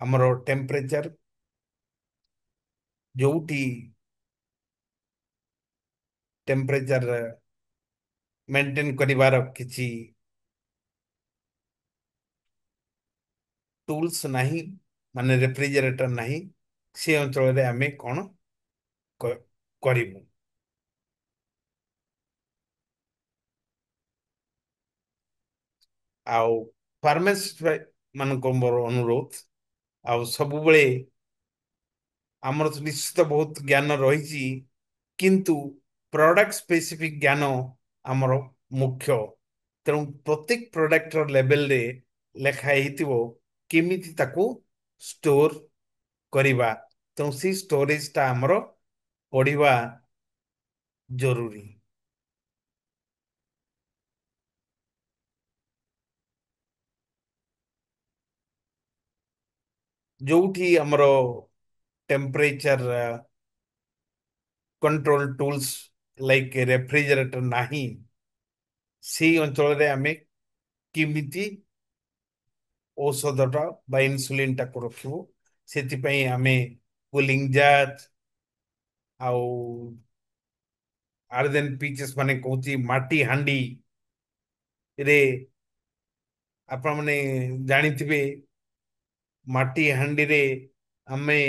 ଆମର ଟେମ୍ପରେଚର ଯୋଉଠି ଟେମ୍ପରେଚର ମେଣ୍ଟେନ୍ କରିବାର କିଛି ଟୁଲ୍ସ ନାହିଁ, ମାନେ ରେଫ୍ରିଜରେଟର ନାହିଁ, ସେ ଅଞ୍ଚଳରେ ଆମେ କ'ଣ କରିବୁ। ଆଉ ଫାର୍ମାସିଷ୍ଟ ମାନଙ୍କ ମୋର ଅନୁରୋଧ, ଆଉ ସବୁବେଳେ ଆମର ନିଶ୍ଚିତ ବହୁତ ଜ୍ଞାନ ରହିଛି, କିନ୍ତୁ ପ୍ରଡକ୍ଟ ସ୍ପେସିଫିକ ଜ୍ଞାନ ଆମର ମୁଖ୍ୟ। ତେଣୁ ପ୍ରତ୍ୟେକ ପ୍ରଡକ୍ଟର ଲେବଲରେ ଲେଖା ହେଇଥିବ କେମିତି ତାକୁ ଷ୍ଟୋର କରିବା। ତେଣୁ ସେଇ ଷ୍ଟୋରେଜଟା ଆମର ପଢ଼ିବା ଜରୁରୀ। ଯୋଉଠି ଆମର temperature control tools like refrigerator ନାହିଁ, ସେଇ ଅଞ୍ଚଳରେ ଆମେ କେମିତି ଔଷଧଟା ବା ଇନସୁଲିନଟାକୁ ରଖିବୁ। ସେଥିପାଇଁ ଆମେ କୁଲିଂ ଜାର୍, ଆଉ ଆର୍ଦେନ୍ ପିଚେସ୍ ମାନେ କହୁଛି ମାଟି ହାଣ୍ଡିରେ, ଆପଣମାନେ ଜାଣିଥିବେ ମାଟି ହାଣ୍ଡିରେ ଆମେ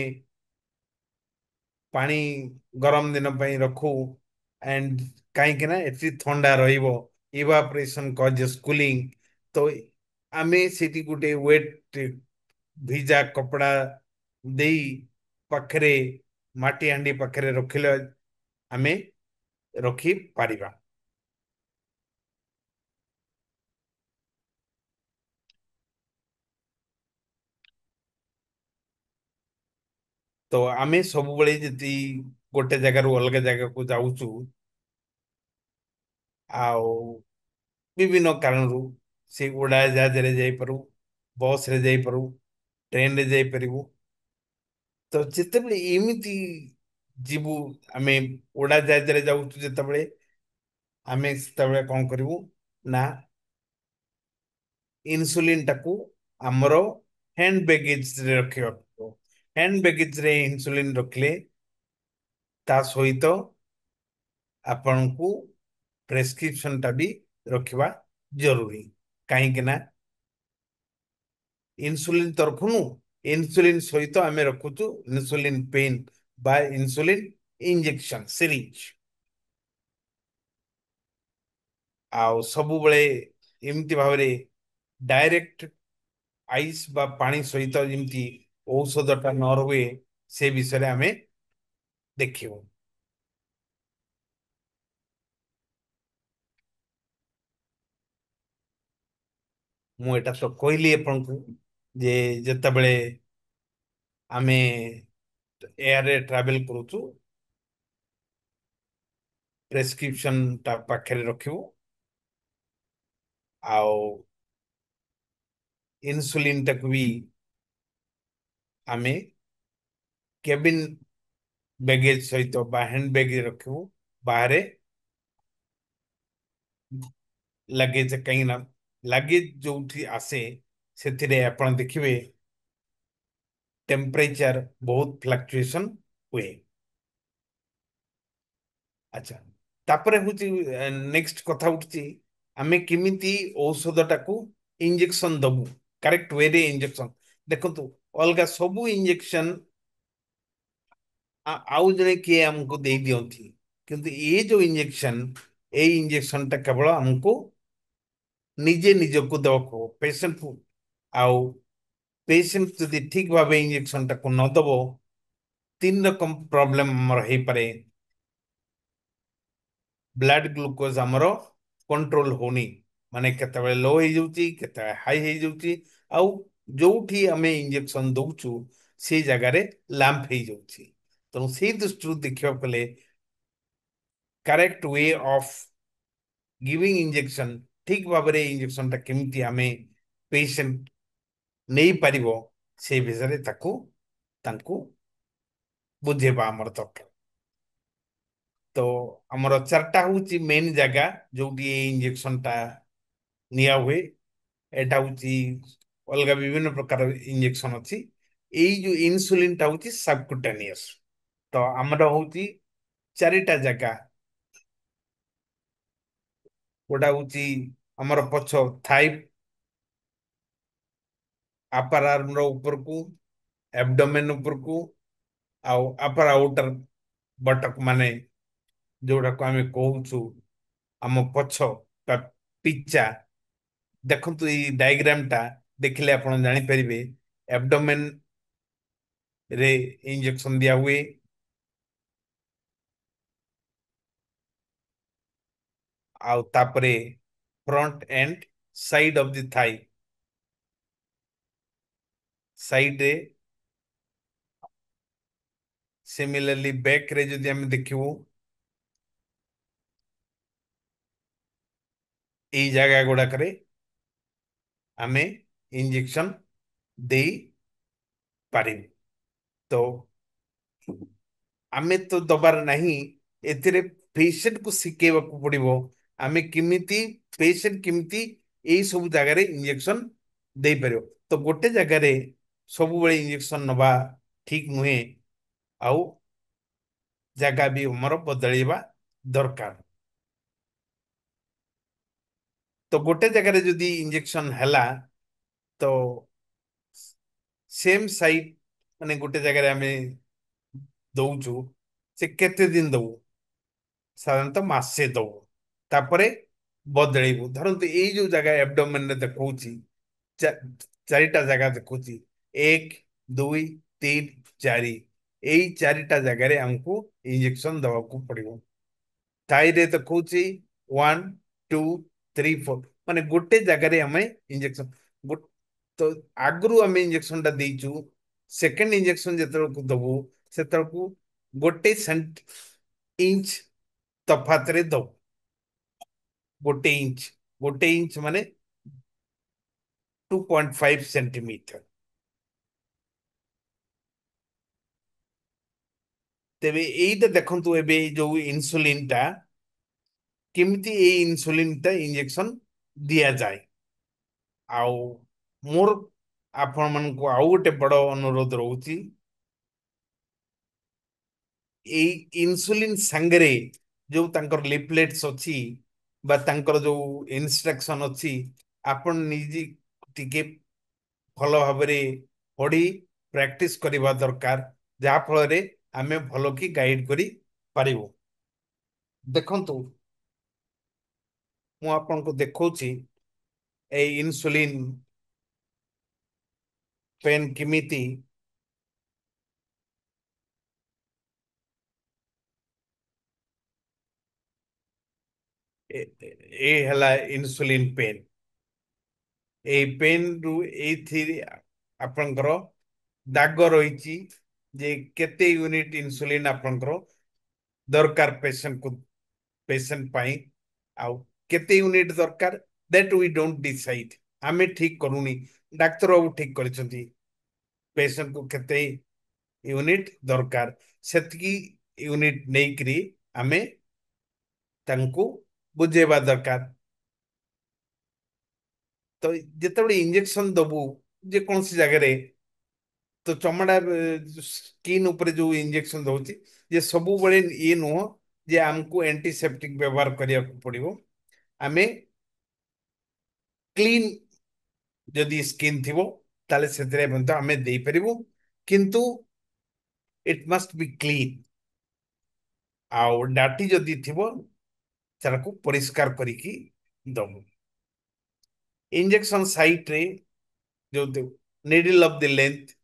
ପାଣି ଗରମ ଦିନ ପାଇଁ ରଖୁ, ଆଣ୍ଡ କାହିଁକି ନା ଏଠି ଥଣ୍ଡା ରହିବ, ଇଭାପୋରେସନ କଜେସ୍ କୁଲିଂ। ତ ଆମେ ସେଠି ଗୋଟେ ୱେଟ୍ ଭିଜା କପଡ଼ା ଦେଇ ପାଖରେ, ମାଟି ହାଣ୍ଡି ପାଖରେ ରଖିଲେ ଆମେ ରଖିପାରିବା। ତ ଆମେ ସବୁବେଳେ ଯଦି ଗୋଟେ ଜାଗାରୁ ଅଲଗା ଜାଗାକୁ ଯାଉଛୁ, ଆଉ ବିଭିନ୍ନ କାରଣରୁ ସେ ଉଡ଼ାଜାହାଜରେ ଯାଇପାରୁ, ବସ୍ରେ ଯାଇପାରୁ, ଟ୍ରେନରେ ଯାଇପାରିବୁ। ତ ଯେତେବେଳେ ଏମିତି ଯିବୁ, ଆମେ ଉଡ଼ାଜାହାଜରେ ଯାଉଛୁ ଯେତେବେଳେ ଆମେ ସେତେବେଳେ କଣ କରିବୁ ନା ଇନସୁଲିନ ଟାକୁ ଆମର ହ୍ୟାଣ୍ଡ ବ୍ୟାଗେଜ ରେ ରଖିବାକୁ ହ୍ୟାଣ୍ଡ ବ୍ୟାଗେଜ ରେ ଇନସୁଲିନ ରଖିଲେ ତା ସହିତ ଆପଣଙ୍କୁ ପ୍ରେସ୍କ୍ରିପ୍ସନ ଟା ବି ରଖିବା ଜରୁରୀ କାହିଁକି ନା ଇନସୁଲିନ ତରଫରୁ ଇନସୁଲିନ ସହିତ ଆମେ ରଖୁଛୁ ଇନସୁଲିନ ପେନ୍ ବା ଇନସୁଲିନ ଇଞ୍ଜେକ୍ସନ ସିରିଞ୍ଜ ଆଉ ସବୁବେଳେ ଏମିତି ଭାବରେ ଡାଇରେକ୍ଟ ଆଇସ୍ ବା ପାଣି ସହିତ ଯେମିତି ଔଷଧଟା ନ ରୁହେ ସେ ବିଷୟରେ ଆମେ ଦେଖିବୁ। ମୁଁ ଏଟା ତ କହିଲି ଆପଣଙ୍କୁ ଯେ ଯେତେବେଳେ ଆମେ ଏୟାରରେ ଟ୍ରାଭେଲ କରୁଛୁ ପ୍ରେସ୍କ୍ରିପ୍ସନ ଟା ପାଖରେ ରଖିବୁ ଆଉ ଇନସୁଲିନ ଟାକୁ ବି ଆମେ କେବିନ ବ୍ୟାଗେଜ ସହିତ ବା ହ୍ୟାଣ୍ଡ ବ୍ୟାଗରେ ରଖିବୁ ବାହାରେ ଲାଗେଜ କାହିଁକି ନା ଲାଗେଜ ଯୋଉଠି ଆସେ ସେଥିରେ ଆପଣ ଦେଖିବେ ଟେମ୍ପରେଚର ବହୁତ ଫ୍ଲକ୍ଚୁଏସନ ହୁଏ। ଆଚ୍ଛା ତାପରେ ହଉଛି ନେକ୍ସଟ କଥା ଉଠୁଛି ଆମେ କେମିତି ଔଷଧଟାକୁ ଇଞ୍ଜେକ୍ସନ ଦବୁ କରେକ୍ଟ ୱେରେ ଇଞ୍ଜେକ୍ସନ ଦେଖନ୍ତୁ ଅଲଗା ସବୁ ଇଞ୍ଜେକ୍ସନ ଆଉ ଜଣେ କିଏ ଆମକୁ ଦେଇ ଦିଅନ୍ତି କିନ୍ତୁ ଏ ଯୋଉ ଇଞ୍ଜେକ୍ସନ ଏଇ ଇଞ୍ଜେକ୍ସନ ଟା କେବଳ ଆମକୁ ନିଜେ ନିଜକୁ ଦେବାକୁ ପେସେଣ୍ଟକୁ ଆଉ ପେସେଣ୍ଟ ଯଦି ଠିକ ଭାବେ ଇଞ୍ଜେକ୍ସନ ଟାକୁ ନ ଦବ ତିନି ରକମ ପ୍ରୋବ୍ଲେମ ଆମର ହେଇପାରେ ବ୍ଲଡ ଗ୍ଲୁକୋଜ ଆମର କଣ୍ଟ୍ରୋଲ ହଉନି ମାନେ କେତେବେଳେ ଲୋ ହେଇଯାଉଛି କେତେବେଳେ ହାଇ ହେଇଯାଉଛି ଆଉ ଯୋଉଠି ଆମେ ଇଞ୍ଜେକ୍ସନ ଦଉଛୁ ସେଇ ଜାଗାରେ ଲାମ୍ପ ହେଇଯାଉଛି ତେଣୁ ସେଇ ଦୃଷ୍ଟିରୁ ଦେଖିବାକୁ ଗଲେ correct way of giving injection ଠିକ ଭାବରେ ଇଞ୍ଜେକ୍ସନ ଟା କେମିତି ଆମେ ପେସେଣ୍ଟ ନେଇପାରିବ ସେଇ ବିଷୟରେ ତାଙ୍କୁ ବୁଝେଇବା ଆମର ଦରକାର ତ ଆମର ଚାରିଟା ହଉଛି ମେନ୍ ଜାଗା ଯୋଉଠି ଏଇ ଇଞ୍ଜେକ୍ସନ ଟା ନିଆ ହୁଏ ଏଟା ହଉଛି ଅଲଗା ବିଭିନ୍ନ ପ୍ରକାର ଇଞ୍ଜେକ୍ସନ ଅଛି ଏଇ ଯୋଉ ଇନସୁଲିନ ଟା ହଉଛି ସବକୁଟାନିୟସ ତ ଆମର ହଉଛି ଚାରିଟା ଜାଗା ଗୋଟା ହଉଛି ଆମର ପଛ ଥାଇ ଆପାର ଆର୍ମର ଉପରକୁ ଆବଡୋମେନ ଉପରକୁ ଆଉ ଆପାର ଆଉଟର ବଟକ ମାନେ ଯୋଉଟାକୁ ଆମେ କହୁଛୁ ଆମ ପଛ ବା ପିଚା ଦେଖନ୍ତୁ ଏଇ ଡାଇଗ୍ରାମ ଟା ଦେଖିଲେ ଆପଣ ଜାଣିପାରିବେ ଆବଡୋମେନ ରେ ଇଞ୍ଜେକ୍ସନ ଦିଆ ହୁଏ ଆଉ ତାପରେ front end side of the ଥାଇ ସାଇଡରେ ସିମିଲାରଲି ବ୍ୟାକ୍ ରେ ଯଦି ଆମେ ଦେଖିବୁ ଏଇ ଜାଗା ଗୁଡାକରେ ଆମେ ଇଞ୍ଜେକ୍ସନ ଦେଇ ପାରିବୁ ତ ଆମେ ତ ଦବାର ନାହିଁ ଏଥିରେ ପେସେଣ୍ଟକୁ ଶିଖେଇବାକୁ ପଡିବ ଆମେ କେମିତି ପେସେଣ୍ଟ କେମିତି ଏଇ ସବୁ ଜାଗାରେ ଇଞ୍ଜେକ୍ସନ ଦେଇପାରିବ ତ ଗୋଟେ ଜାଗାରେ ସବୁବେଳେ ଇଞ୍ଜେକ୍ସନ ନବା ଠିକ ନୁହେଁ ଆଉ ଜାଗା ବି ଆମର ବଦଳେଇବା ଦରକାର ତ ଗୋଟେ ଜାଗାରେ ଯଦି ଇଞ୍ଜେକ୍ସନ ହେଲା ତ ସେମ ସାଇଟ୍ ମାନେ ଗୋଟେ ଜାଗାରେ ଆମେ ଦଉଛୁ ସେ କେତେ ଦିନ ଦବୁ ସାଧାରଣତଃ ମାସେ ଦବୁ ତାପରେ ବଦଳେଇବୁ ଧରନ୍ତୁ ଏଇ ଯୋଉ ଜାଗା ଆବଡୋମେନରେ ଦେଖଉଛି ଚାରିଟା ଜାଗା ଦେଖୁଛି ଏକ ଦୁଇ ତିନି ଚାରି ଏଇ ଚାରିଟା ଜାଗାରେ ଆମକୁ ଇଞ୍ଜେକ୍ସନ ଦେବାକୁ ପଡିବ ତାଇରେ ଦେଖଉଛି 1 2 3 4 ମାନେ ଗୋଟେ ଜାଗାରେ ଆମେ ଇଞ୍ଜେକ୍ସନ ତ ଆଗରୁ ଆମେ ଇଞ୍ଜେକ୍ସନ ଟା ଦେଇଛୁ ସେକେଣ୍ଡ ଇଞ୍ଜେକ୍ସନ ଯେତେବେଳକୁ ଦବୁ ସେତେବେଳକୁ ଗୋଟେ ଇଞ୍ଚ ତଫାତରେ ଦବୁ ଗୋଟେ ଇଞ୍ଚ ମାନେ 2.5 ସେଣ୍ଟିମିଟର ତେବେ ଏଇଟା ଦେଖନ୍ତୁ ଏବେ ଯୋଉ ଇନସୁଲିନ ଟା କେମିତି ଏଇ ଇନସୁଲିନଟା ଇଞ୍ଜେକ୍ସନ ଦିଆଯାଏ। ଆଉ ମୋର ଆପଣମାନଙ୍କୁ ଆଉ ଗୋଟେ ବଡ଼ ଅନୁରୋଧ ରହୁଛି, ଏଇ ଇନସୁଲିନ ସାଙ୍ଗରେ ଯୋଉ ତାଙ୍କର ଲିଫଲେଟ୍ସ ଅଛି ବା ତାଙ୍କର ଯୋଉ ଇନଷ୍ଟ୍ରକ୍ସନ ଅଛି, ଆପଣ ନିଜେ ଟିକେ ଭଲ ଭାବରେ ପଢ଼ି ପ୍ରାକ୍ଟିସ କରିବା ଦରକାର, ଯାହା ଫଳରେ ଆମେ ଭଲ କି ଗାଇଡ କରି ପାରିବୁ। ଦେଖନ୍ତୁ, ମୁଁ ଆପଣଙ୍କୁ ଦେଖଉଛି এই ইনসুলিন পেন কেমিতি ଏ ହେଲା ଇନସୁଲିନ ପେନ୍। এই ପେନ୍ ରୁ ଏଇଥିରେ ଆପଣଙ୍କର ଦାଗ ରହିଛି ଯେ କେତେ ୟୁନିଟ୍ ଇନସୁଲିନ ଆପଣଙ୍କର ଦରକାର ପେସେଣ୍ଟ ପାଇଁ, ଆଉ କେତେ ୟୁନିଟ୍ ଦରକାର ଦ୍ୟାଟ୍ वी डोंट डिसाइड। ଆମେ ଠିକ କରୁନି, ଡାକ୍ତର ବାବୁ ଠିକ କରିଛନ୍ତି। ପେସେଣ୍ଟକୁ କେତେ ୟୁନିଟ୍ ଦରକାର ସେତିକି ୟୁନିଟ୍ ନେଇକରି ଆମେ ତାଙ୍କୁ ବୁଝେଇବା ଦରକାର। ତ ଯେତେବେଳେ ଇଞ୍ଜେକ୍ସନ ଦବୁ ଯେକୌଣସି ଜାଗାରେ, ତ ଚମଡ଼ା ସ୍କିନ୍ ଉପରେ ଯୋଉ ଇଞ୍ଜେକ୍ସନ ଦଉଛି, ଯେ ସବୁବେଳେ ଇଏ ନୁହଁ ଯେ ଆମକୁ ଆଣ୍ଟିସେପ୍ଟିକ ବ୍ୟବହାର କରିବାକୁ ପଡିବ। ଆମେ କ୍ଲିନ୍ ଯଦି ସ୍କିନ୍ ଥିବ ତାହେଲେ ସେଥିରେ ମଧ୍ୟ ଆମେ ଦେଇପାରିବୁ, କିନ୍ତୁ ଇଟ୍ ମଷ୍ଟ ବି କ୍ଲିନ୍। ଆଉ ଡାଟି ଯଦି ଥିବ ତାକୁ ପରିଷ୍କାର କରିକି ଦବୁ। ଇଞ୍ଜେକ୍ସନ ସାଇଟ୍ରେ ଯୋଉ ନିଡିଲ୍ ଅଫ୍ ଦି ଲେନ୍ଥ,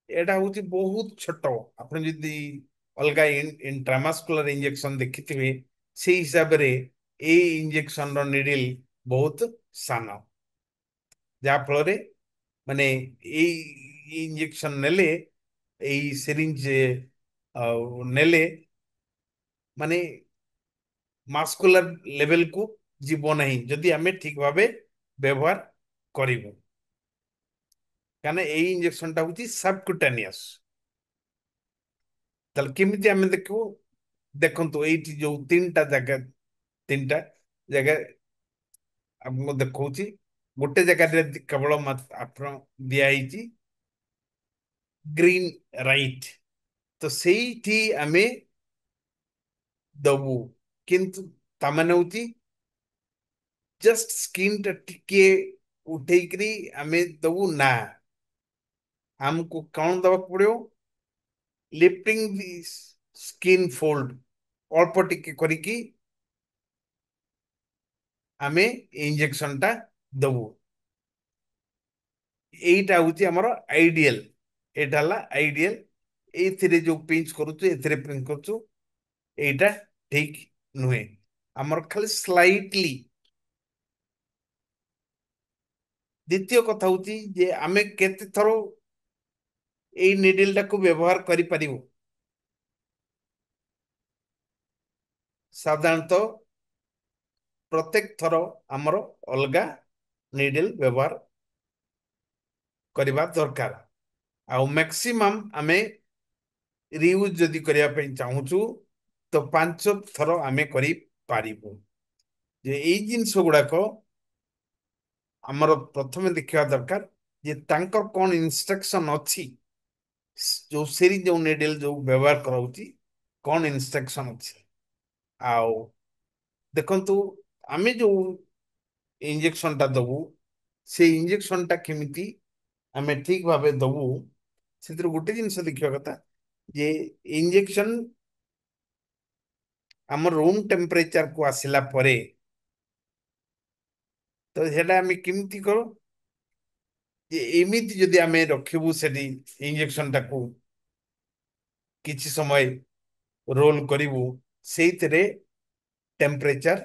এটা হচ্ছে ବହୁତ ଛୋଟ। ଆପଣ ଯଦି ଅଲଗା ଇଣ୍ଟ୍ରାମାସ୍କୁଲାର ଇଞ୍ଜେକ୍ସନ ଦେଖିଥିବେ, ସେଇ ହିସାବରେ ଏଇ ଇଞ୍ଜେକ୍ସନର ନିଡିଲ୍ ବହୁତ ସାନ, ଯାହା ଫଳରେ ମାନେ ଏଇ ଇଞ୍ଜେକ୍ସନ ନେଲେ, ଏଇ ସିରିଞ୍ଜ ନେଲେ ମାନେ ମାସ୍କୁଲାର ଲେଭେଲକୁ ଯିବ ନାହିଁ ଯଦି ଆମେ ଠିକ ଭାବେ ବ୍ୟବହାର କରିବୁ। କାରଣ ଏଇ ଇଞ୍ଜେକ୍ସନଟା ହଉଛି ସବକୁଟାନିୟସ୍। ତାହେଲେ କେମିତି ଆମେ ଦେଖିବୁ? ଦେଖନ୍ତୁ, ଏଇଠି ଯୋଉ ତିନିଟା ଜାଗା ଆମକୁ ଦେଖଉଛି, ଗୋଟେ ଜାଗାରେ କେବଳ ଆପଣ ଦିଆହେଇଛି ଗ୍ରୀନ୍ ରାଇଟ୍, ତ ସେଇଠି ଆମେ ଦବୁ। କିନ୍ତୁ ତାମାନେ ହଉଛି ଜଷ୍ଟ ସ୍କିନ୍ ଟା ଟିକେ ଉଠେଇକରି ଆମେ ଦବୁ ନା, ଆମକୁ କଣ ଦବାକୁ ପଡିବ? লিফটিং দি স্কিন ফোল্ড অল্প টিকে করিকি ଆମେ ଇଞ୍ଜେକ୍ସନଟା ଦବୁ। এইটা হচ্ছে আমার আইডিয়াল। এটা হল আইডিয়াল। এইଥିରେ ଯୋଉ ପିଞ୍ଚ କରୁଛୁ, ଏଥିରେ ପିଞ୍ଚ କରୁଛୁ, এইটা ଠିକ ନୁହେଁ। ଆମର ଖାଲି ସ୍ଲାଇଟଲି। ଦ୍ୱିତୀୟ କଥା ହଉଛି ଯେ ଆମେ କେତେ ଥର ଏଇ ନିଡିଲଟାକୁ ବ୍ୟବହାର କରିପାରିବୁ। ସାଧାରଣତଃ ପ୍ରତ୍ୟେକ ଥର ଆମର ଅଲଗା ନିଡିଲ ବ୍ୟବହାର କରିବା ଦରକାର। ଆଉ ମ୍ୟାକ୍ସିମମ୍ ଆମେ ରିୟୁଜ୍ ଯଦି କରିବା ପାଇଁ ଚାହୁଁଛୁ, ତ 5 ଥର ଆମେ କରିପାରିବୁ। ଯେ ଏଇ ଜିନିଷ ଗୁଡାକ ଆମର ପ୍ରଥମେ ଦେଖିବା ଦରକାର ଯେ ତାଙ୍କର କଣ ଇନଷ୍ଟ୍ରକ୍ସନ ଅଛି, ଯୋଉ ସିରିଞ୍ଜ ଯୋଉ ନିଡିଲ ଯୋଉ ବ୍ୟବହାର କରାଉଛି କଣ ଇନଷ୍ଟ୍ରକ୍ସନ ଅଛି। ଆଉ ଦେଖନ୍ତୁ, ଆମେ ଯୋଉ ଇଞ୍ଜେକ୍ସନଟା ଦବୁ, ସେଇ ଇଞ୍ଜେକ୍ସନଟା କେମିତି ଆମେ ଠିକ ଭାବେ ଦବୁ, ସେଥିରୁ ଗୋଟେ ଜିନିଷ ଦେଖିବା କଥା ଯେ ଇଞ୍ଜେକ୍ସନ ଆମ ରୁମ୍ ଟେମ୍ପରେଚରକୁ ଆସିଲା ପରେ, ତ ସେଟା ଆମେ କେମିତି କରୁ ଯେ ଏମିତି ଯଦି ଆମେ ରଖିବୁ ସେଠି ଇଞ୍ଜେକ୍ସନଟାକୁ କିଛି ସମୟ ରୋଲ କରିବୁ, ସେଇଥିରେ ଟେମ୍ପରେଚର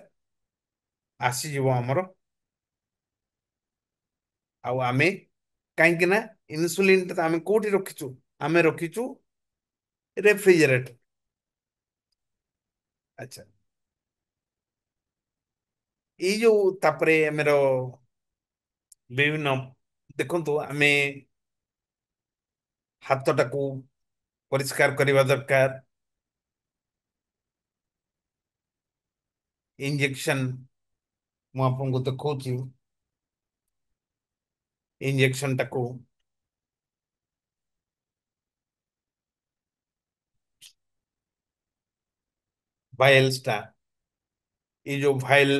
ଆସିଯିବ ଆମର। ଆଉ ଆମେ କାହିଁକି ନା ଇନସୁଲିନଟା ଆମେ କୋଉଠି ରଖିଛୁ? ଆମେ ରଖିଛୁ ରେଫ୍ରିଜରେଟର। ଆଚ୍ଛା, ଏଇ ଯୋଉ ତାପରେ ଆମର ବିଭିନ୍ନ ଦେଖନ୍ତୁ, ଆମେ ହାତଟାକୁ ପରିଷ୍କାର କରିବା ଦରକାର। इंजेक्शन ମୁଁ ଆପଣଙ୍କୁ ଦେଖଉଛି इंजेक्शन टाको भाइल्स टा ये जो भाइल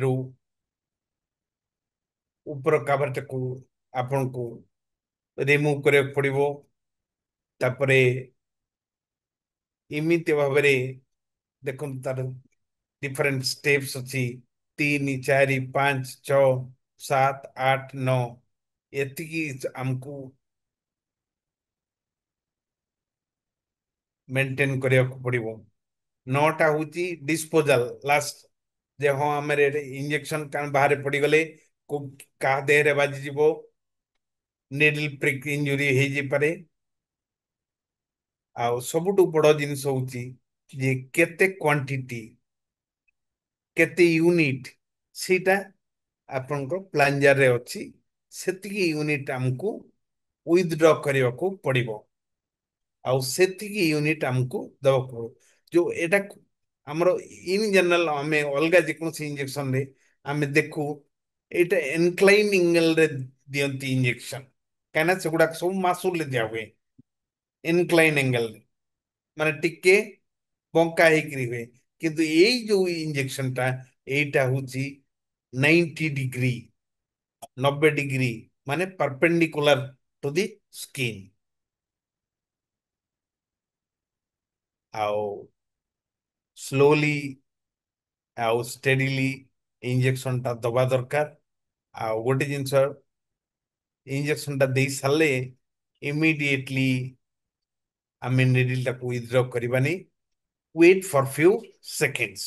रू ऊपर कवर टाको आपन को रिमूव करे पड़िबो तापरे इमिति भाबरे देखुन तार डिफरेंट स्टेप्स अछि 3 4 5 6 7 8 9 एतिकी हमको मेंटेन करिया पड़िबो नौटा होची डिस्पोजल लास्ट जे हाँ आमे इंजेक्शन कान बाहर पड़ी गले को का देह रे बाजी जीवो निडल प्रिक इंजुरी हे जे पारे आ सबुटु बड़ जिनिस होची जे केते क्वांटिटी केते यूनिट सीटा आपनको प्लांजर रे अछि सेतिकी यूनिट हमको विथड्रॉ करिया को पड़िबो आ सेतिकी यूनिट हमको दबको जो एटा हमरो इन जनरल हमें अलगा जेको इंजेक्शन रे हमें देखू एटा इनक्लाइन एंगल रे दियंती इंजेक्शन कहना से गुडा सब मासुल ले दिया हुए इनक्लाइन एंगल माने टिके बंका हेकरी हुए किंतु एई जो इंजेक्शन टा एटा हुची 90 डिग्री 90 डिग्री माने परपेंडिकुलर टू दी स्किन आओ स्लोली आओ स्टेडीली इंजेक्शन टा दबा दरकार आ गोटे जिनस इंजेक्शन टा दे सारे इमीडिएटली आमे निडल टाको विथड्रॉ करबानी वेट फॉर फ्यू सेकेंड्स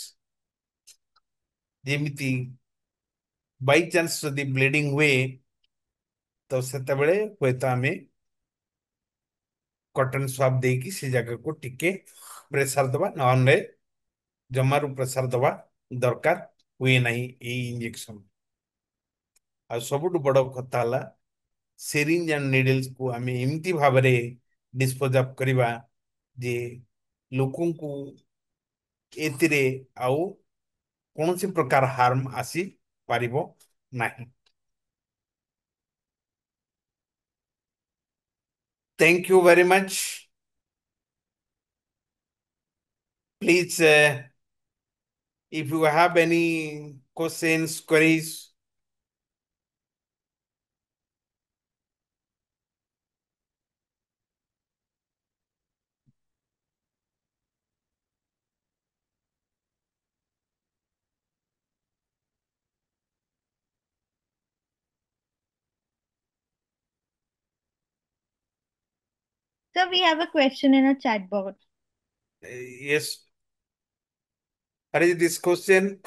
जेमिति बाय चांस जदि ब्लीडिंग हुए तो सेते बेले होता आमे कॉटन स्वाब देकी से जगह को टिके प्रेशर दबा नहले जमारू प्रेशर दबा दरकार हुए नहीं ए इंजेक्शन आ सबुठ बड़ कथा हला सिरिंज एंड निडल्स को आमे एमती भाबरे डिस्पोज अप करबा जे लोकन को एतिरे आउ कौन सी प्रकार हार्म आसी पारिबो नहीं thank you very much please if you have any questions queries Sir, we have a question in a chat box. yes what is this question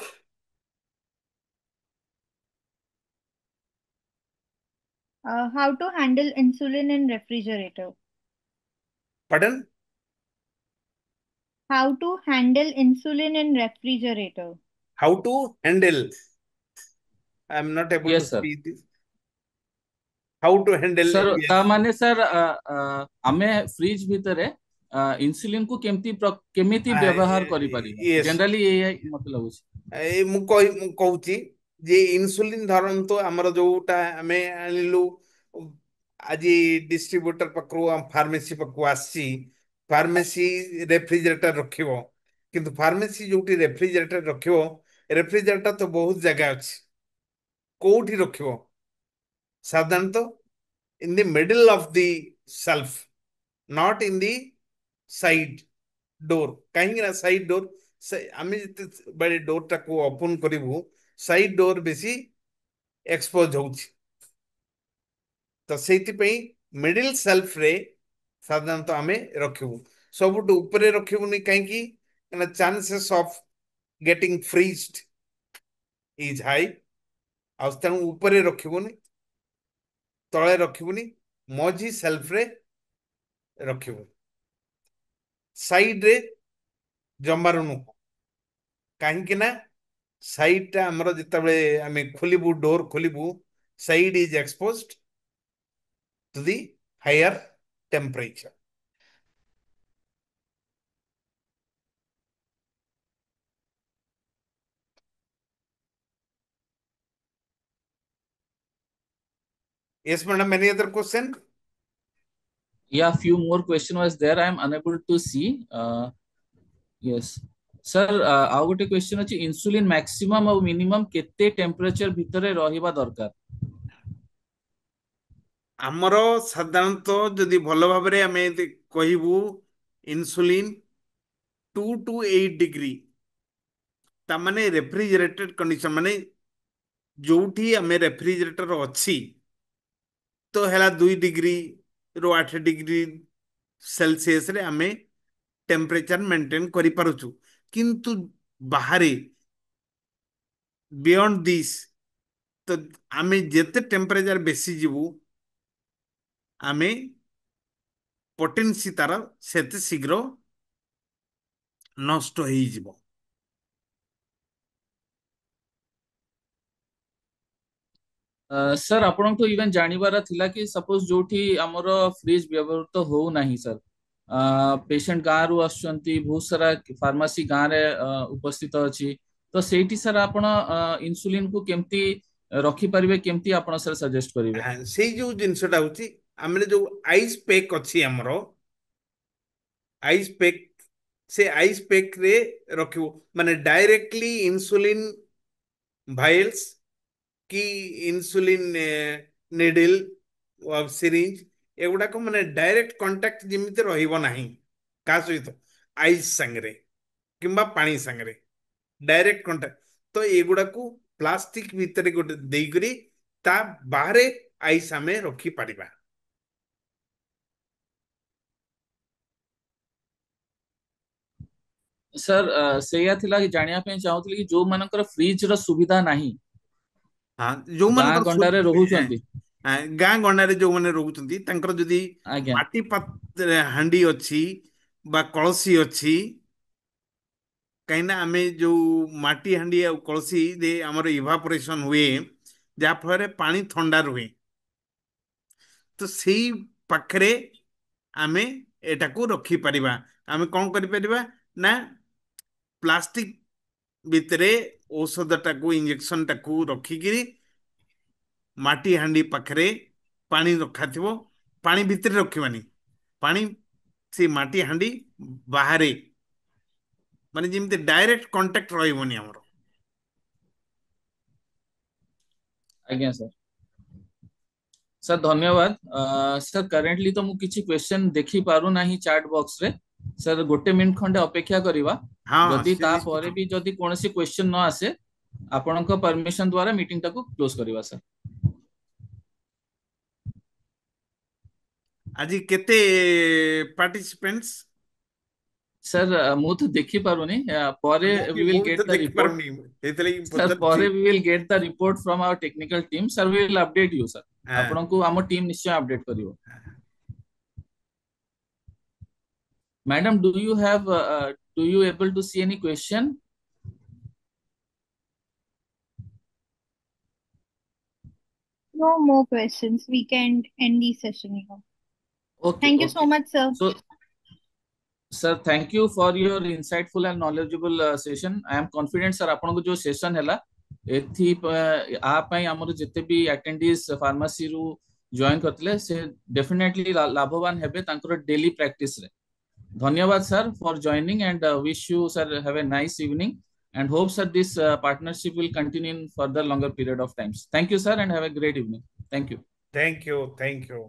How to handle insulin in refrigerator? pardon How to handle insulin in refrigerator? how to handle I am not able to Yes, sir. speak this how to handle sir yes ता माने sir आमे fridge भितरे insulin को केमिति व्यवहार करि परिबा yes generally ए मतलब होछि ए मु कहूची जे इन्सुलिन धरंतु हमर जोटा हमें आनिलु आज डिस्ट्रीब्यूटर पकरू फार्मेसी पकू आसी फार्मेसी रेफ्रिजरेटर रखिबो किंतु फार्मेसी जोटी रेफ्रिजरेटर रखिबो रेफ्रिजरेटर तो बहुत जगह अछि कोठी रखिबो साधारणतः in the middle of the shelf not in the side door कहीं ना साइड डोर आम जिते बड़े डोर टाक ओपन करूँ साइड डोर बेसी एक्सपोज हो तो से मिडिल सेल्फ रे साधारणतः आम रखू सबुठ ऊपर रखबूनी कहीं chances of getting freezed is high आ तेणु ऊपर रखबूनी तले रखबूनी मझी सेल्फ रे रखबू साइड रे जमार नुह कहीं ना साइड टा हमर जिते आम खोलू डोर खोलू side is exposed to the higher temperature Yes, madam. Any other question? Yeah, few more question was there. I am unable to see. Yes. Sir, ଆଉ ଗୋଟେ question ଅଛି, insulin maximum ଆଉ minimum କେତେ temperature ଭିତରେ ରହିବା ଦରକାର? ଆମର ସାଧାରଣତଃ ଯଦି ଭଲ ଭାବରେ ଆମେ କହିବୁ ଇନସୁଲିନ୍ 2 to 8 डिग्री ତା ମାନେ ରେଫ୍ରିଜରେଟେଡ୍ କଣ୍ଡିସନ ମାନେ ଯୋଉଠି ଆମେ ରେଫ୍ରିଜରେଟର ଅଛି ତ ହେଲା 2 डिग्री ରୁ 8 डिग्री सेल्सियस रे ଆମେ टेम्परेचर मेंटेन करि पारुछु किंतु बाहरे बियॉन्ड दिस तो आमे जेते टेम्परेचर बेसी जीवु आमे पोटेंसी तार सेते शीघ्र नष्ट होई जीवो सर आपण तो इवन जानिबार थिला कि सपोज जोठी हमरो फ्रिज व्यवहृत हो नाही सर, पेशेंट गाँ रु आसुचंती, बहुत सारा फार्मेसी गाँ रे उपस्थित अछि, तो सेठी सर आपण इंसुलिन को केमती रखी परिबे, केमती आपण सर सजेस्ट करिवे? हाँ सेई जो जिनसटा होची हमरे जो आइस पैक अछि हमरो आइस पैक से आइस पैक रे रखियो माने डायरेक्टली इंसुलिन भाइल्स की इंसुलिन निडल और सिरिंज एगुड़ा को माने डायरेक्ट कांटेक्ट जिमिते रहिबो नाही का सहित आइस संगरे किंबा पानी संगरे डायरेक्ट कांटेक्ट तो एगुड़ा को प्लास्टिक भीतर गोटे देइकरी ता बाहरे आइस हमें रखी पारिबा। सर सेया थिला कि जानिया पे चाहूतली कि जो मानकर फ्रिज रो सुविधा नाही, हाँ जो गाँ मानकर गंडारे रहुचंती, गाँ गंडारे जो माने रहुचंती तांकर जदी आज्ञा माटी पात्र हांडी अछि बा कळसी अछि कहीं आमे जो माटी हांडी आ कलसी दे हमर इवापोरेशन हुए जा फल पानी ठंडा रुहे तो सेई पाखरे आमे एटा को रखी परिबा आमे कोन करि परिबा ना प्लास्टिक भितरे औषध टाकू इंजेक्शन टाकू रखिकी माटी हांडी पाखरे पानी रखा थिबो पानी भितरे रखिबानी पानी से माटी हांडी बाहरे माने जिमते डायरेक्ट कांटेक्ट रहिबोनी हमरो। आज्ञा सर। सर धन्यवाद। सर करेंटली तो मु किछि क्वेश्चन देखि पारु नाही चैट बॉक्स रे, सर गोटे मिनिट खंडे अपेक्षा करिवा, हाँ जदि से ता निश्चित परे भी जदि कोनसी क्वेश्चन न आसे आपनक परमिशन द्वारा मीटिंग टाको क्लोज करिवा सर। आज केते पार्टिसिपेंट्स सर मु तो देखि पारुनी, परे वी विल भी गेट तो द देख रिपोर्ट। पारुनी एतले सर पचारछि परे we will get the report from our technical team, sir we will update you sir, हाँ आपनको हम टीम निश्चय अपडेट करिवो। Madam do you able to see any question? No more questions. We can end the session here. Okay, Thank you so okay. much, sir. So, sir, thank you for your insightful and knowledgeable session. I am confident, sir, आपन को जो session हैला एथि आ पई हमर जते भी attendees pharmacy रु join करतले से definitely लाभवान हेबे तांकर daily practice रे। धन्यवाद sir for joining, and wish you sir have a nice evening, and hope sir this partnership will continue in further longer period of times. Thank you sir and have a great evening. Thank you. Thank you thank you.